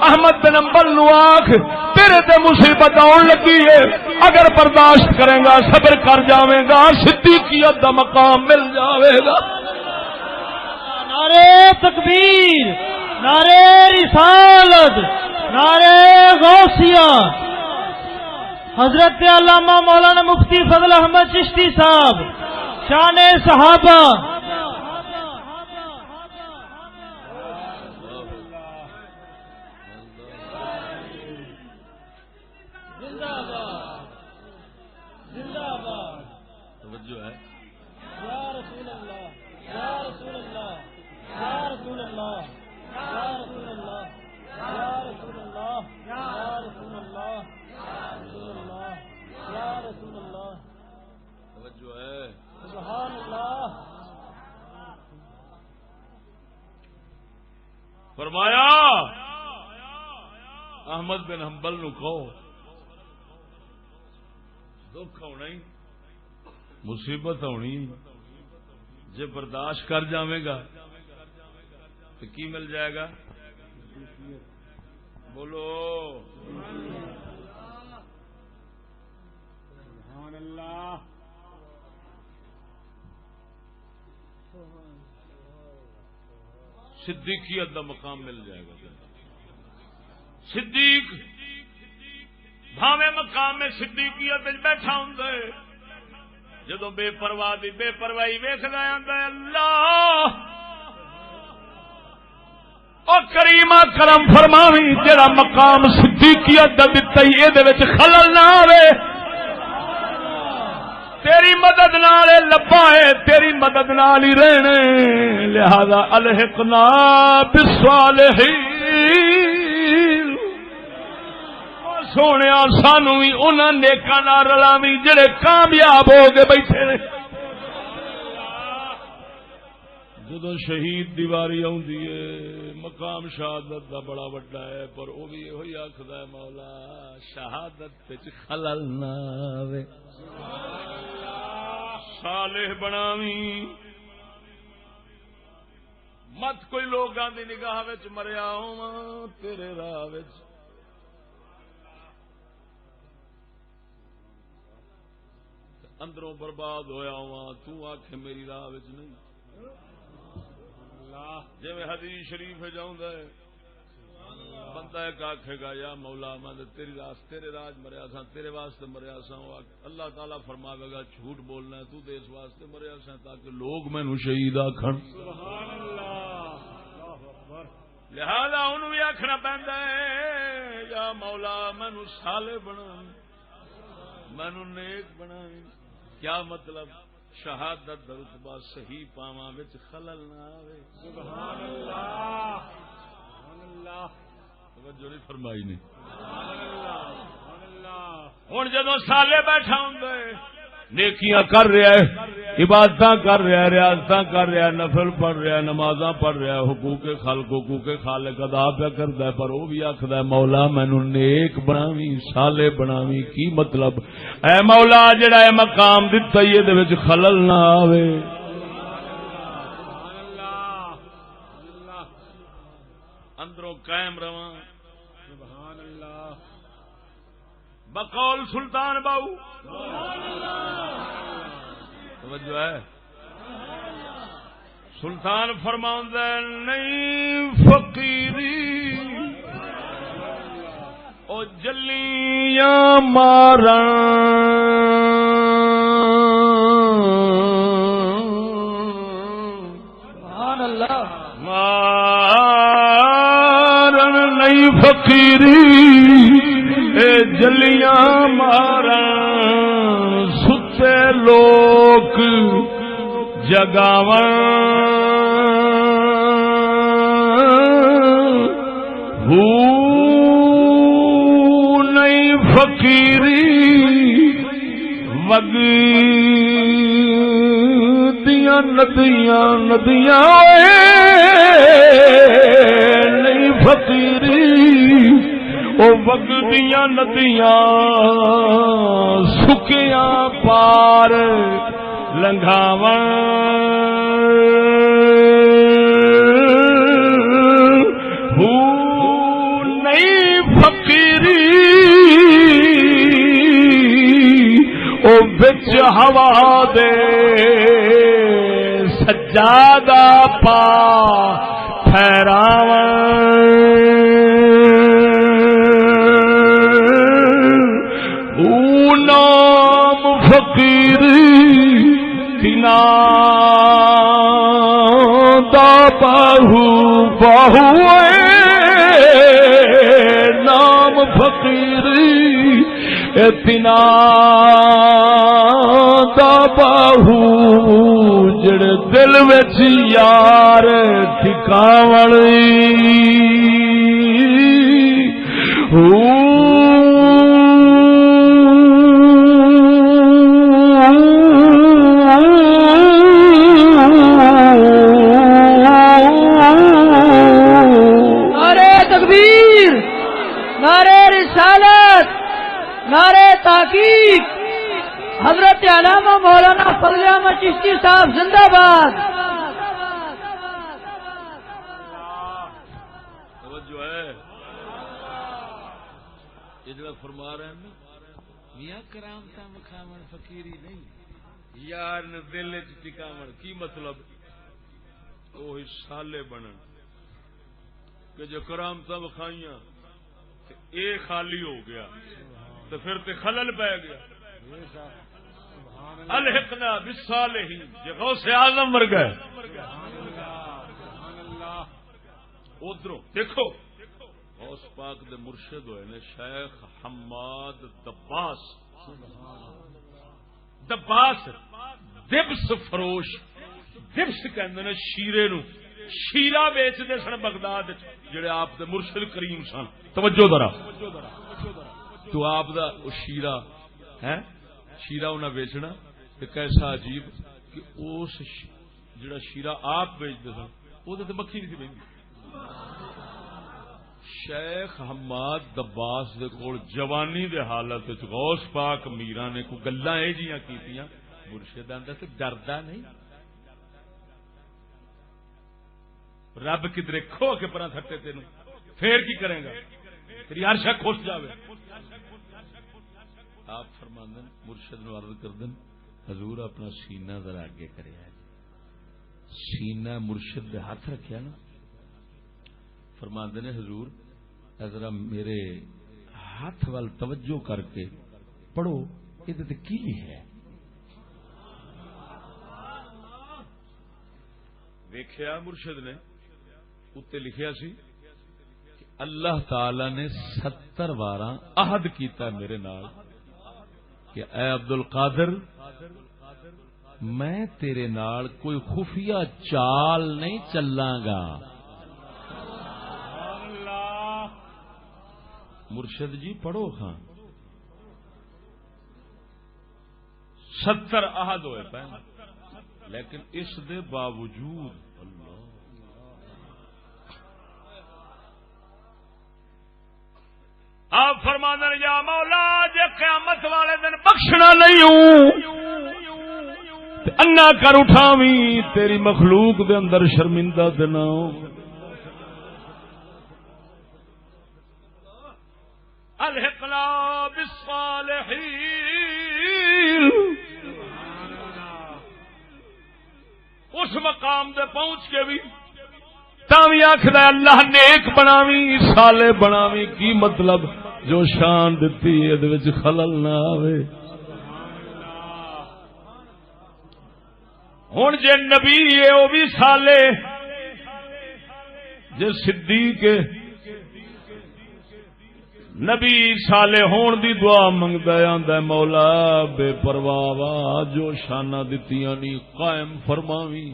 احمد بن حنبل نو آکھ تیرے تے مصیبت آن لگی ہے، اگر برداشت کرے گا صبر کر جاوے گا صدیقیت دا مقام مل جاوے گا۔ نعرے تکبیر، نعرے رسالت، نعرے غوثیہ۔ حضرت علامہ مولانا مفتی فضل احمد چشتی صاحب شان صحابہ۔ توجہ ہے یا رسول اللہ، یا رسول اللہ، یا رسول اللہ، یا رسول اللہ، یا رسول اللہ، یا رسول اللہ، یا رسول اللہ، توجہ ہے سبحان اللہ۔ فرمایا احمد بن حنبل نو کہو دکھ ہونا ہی مصیبت ہونی جے برداشت کر جاوے گا تو کی مل جائے گا؟ بولو سبحان اللہ۔ صدیقیت دا مقام مل جائے گا۔ صدیق بھاویں مقام میں صدیقیت بیٹھا ہوں جدو بے پرواہ دی بے پرواہی ویکھدا آندا اللہ او کریمہ کرم فرماوی جڑا مقام صدیقیت دا دتا ہی اے دے وچ خلل نہ آوے، تیری مدد نال لبا ہے، تیری مدد نال ہی رہنے، لہذا الحقنا بالصالحین۔ سونے سانو بھی انہاں نیکاں نال رلاویں جڑے کامیاب ہو کے بیٹھے نے۔ جدو شہید دیواری آندی ہے مقام شہادت دا بڑا وڈا ہے، پر وہ بھی یہ آخدا ہے مولا شہادت وچ خلل نہ آوے، صالح بناویں، مت کوئی لوگاں دی نگاہ وچ مریا ہوواں تیرے راہ وچ، اندروں برباد ہویا ہوا تو آکھے میری راہ وچ نہیں۔ جی میں حدیث شریف جاؤندا ہے بندہ ایک آکھے گا یا مولا میں تیری تیرے راج مریا سا، تیرے واسطے مریا سا، اللہ تعالیٰ فرماوے گا جھوٹ بولنا ہے تو دے اس واسطے مریا سا تاکہ لوگ مینوں شہید آکھن۔ سبحان اللہ۔ لہذا انہوں بھی آکھنا پیندا ہے یا مولا مینوں صالح بنا، مینوں نیک بنا۔ کیا مطلب؟ شہادت دا رتبہ صحیح پاواں وچ خلل نہ آوے۔ سبحان اللہ، سبحان اللہ، توجہ نہیں فرمائی نے۔ سبحان اللہ، سبحان اللہ۔ ہن جدوں سالے بیٹھا ہوندا ہے نیکیاں کر رہا ہے، عبادتاں کر رہا ہے، ریاضتاں کر رہا ہے، نفل پڑھ رہا ہے، نمازاں پڑھ رہا ہے، حقوق خلق حقوق خالق ادا پہ کردا ہے، پر وہ بھی آکھدا ہے مولا مینوں نیک بناویں، صالح بناویں۔ کی مطلب؟ اے مولا جڑا اے مقام دتا ہی دے وچ خلل نہ آوے۔ اندروں قائم رواں سبحان اللہ۔ بقول سلطان باؤ توجہ ہے، سلطان فرماؤندا ہے نہیں فقیری او جلیاں مارن سبحان اللہ۔ مارن نہیں فقیری اے جلیاں مارن، ستے لوک جگاون، ہو نہیں فقیری وگدیاں ندیاں ندیاں نہیں فقیری او وگدیاں ندیاں سکیاں پار لنگھاون، ہوا دے سجادہ پا ٹھہراواں نام فقیری تنا دا باہو نام فقیری اتنا دا باہو جڑے دل وچ یار ٹھکاون نعرے تحقیق حضرت علامہ مولانا فضل احمد چشتی صاحب زندہ باد. توجہ ہے یہ جڑا فرما رہے ہیں میاں کرامتا مکھاون فقیری نہیں یار نے دل وچ ٹکاون کی مطلب وہ سالے بنن کہ جو کرامتا مکھائیاں اے خالی ہو گیا تو پھر تے خلل پہ گیا. الحقنا بالصالحین یہ غوث اعظم مر گئے. ادھروں دیکھو غوث پاک دے مرشد ہوئے نے شیخ حماد دباس دبس فروش دبس کہندے نے شیرے نو شیرہ بیچتے سن بغداد جڑے آپ دے مرشد کریم سن. توجہ ذرا تو آپ دا شیرہ ہے شیرہ انہیں بیچنا ایک ایسا عجیب کہ اس جڑا شیرہ آپ بیچتے سن وہ تو مکھی نہیں تھی بہن. شیخ حماد دباس دے کول جوانی دے حالت غوث پاک میرا نے کوئی گلاں اے جیاں کیتیاں مرشد آندا تے ڈردا نہیں رب کدھر کھو کے پرا تھٹے تینوں پھر کی کرے گا تیری ہر شک کھس جاوے. آپ فرماندن مرشد نو عرض کردن حضور اپنا سینہ ذرا آگے کرے سینہ مرشد دے ہاتھ رکھیا نا فرماندن حضور ذرا میرے ہاتھ وال توجہ کر کے پڑھو یہ کی ہے. دیکھیا مرشد نے اتنے لکھیا سی کہ اللہ تعالی نے 70 واراں عہد کیتا میرے نال کہ اے عبد القادر میں تیرے نال کوئی خفیہ چال نہیں چلاں گا. مرشد جی پڑھو ہاں 70 عہد ہوئے پہ لیکن اس دے باوجود آپ فرماندن یا مولا جے قیامت والے دن بخشنا نہیں ہوں انا کر اٹھاویں تیری مخلوق دے اندر شرمندہ دینا الحقنا بالصالحین. اس مقام دے پہنچ کے بھی تاوی آخر اللہ نیک بناوی سالے بناوی کی مطلب جو شان دتی یہ خلل نہ آوے. ہوں جے نبی ہے وہ بھی سالے جے صدیق نبی سالے ہون دی دعا منگدا آندا مولا بے پرواہ جو شاناں دتیاں نی قائم فرماویں.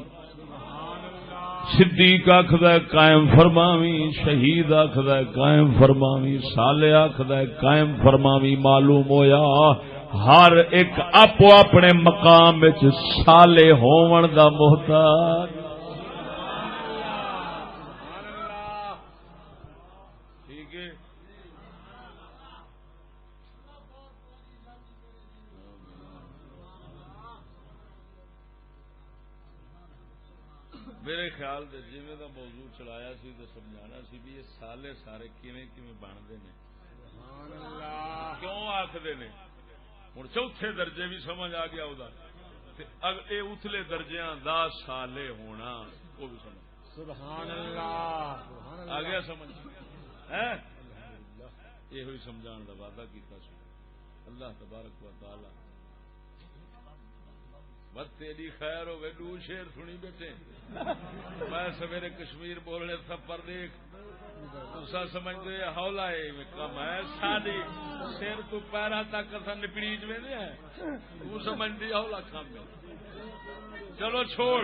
صدیق آخد قائم فرماویں شہید آخد قائم فرماویں سالے آخد قائم فرماویں. معلوم ہویا ہر ایک آپ اپنے مقام وچ سالے ہون دا محتاج. ٹھیک ہے میرے خیال سے جی دا موضوع چلایا سی تو سمجھانا سی بھی یہ سالے سارے کیویں کیویں بنتے ہیں کیوں آخر نے ہوں چوتھے درجے بھی سمجھ آ گیا اے اتلے درجیاں دا سالے ہونا وہ بھی سمجھ سبحان اللہ آ گیا سمجھ یہ ہوئی سمجھان کا وعدہ کیتا سی اللہ تبارک و تعالی بس تیری خیر ہوے دو شیر سنی بیٹھے میں سویرے کشمیر بولنے سفر دیکھ تسا سمجھتے ہولا ہے کم ہے ساری سر تو پیروں تک اصا نپڑیج میں تو سمجھتی ہولا کم ہے چلو چھوڑ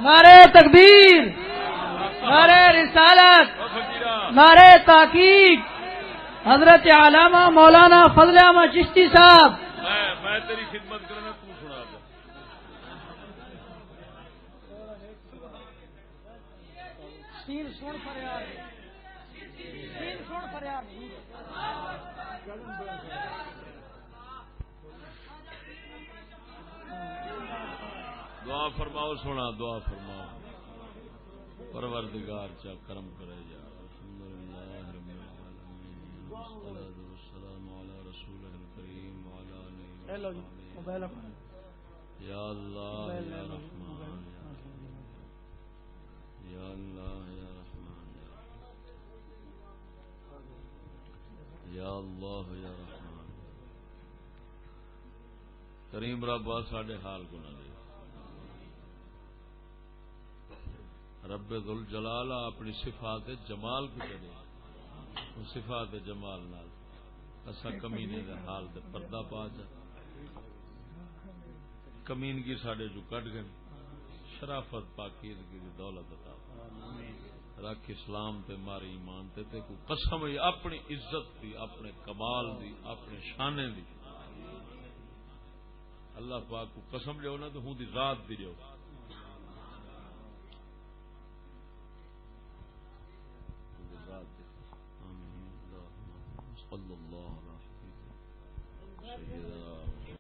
نعرے تکبیر نعرے رسالت نعرے تحقیق حضرت علامہ مولانا فضل احمد چشتی صاحب میں تیری خدمت کرنا تو سنا دے سین سن فریاد سین سن فریاد دعا فرماؤ سونا دعا فرماؤ پروردگار چا کرم کرے یا الحمدللہ رب العالمین والصلاۃ والسلام علی رسولہ الکریم وعلی آلہ وصحبہ یا اللہ یا رحمان یا اللہ یا رحمان یا اللہ یا رحمان کریم رب ساڈے حال کو نہ دے رب ذل جلال اپنی صفات جمال کو کرے صفات جمال نال اسا کمینے دے حال تے پردہ پا جا کمینگی ساڈے جو کٹ گئے شرافت پاکیزگی دی دولت عطا رکھ اسلام تے ماری ایمان تے کو قسم ہے اپنی عزت دی اپنے کمال دی اپنے شانے دی اللہ پاک کو قسم لیو نا تو ہوں دی ذات دی لیو صلی اللہ علیہ وسلم سیدنا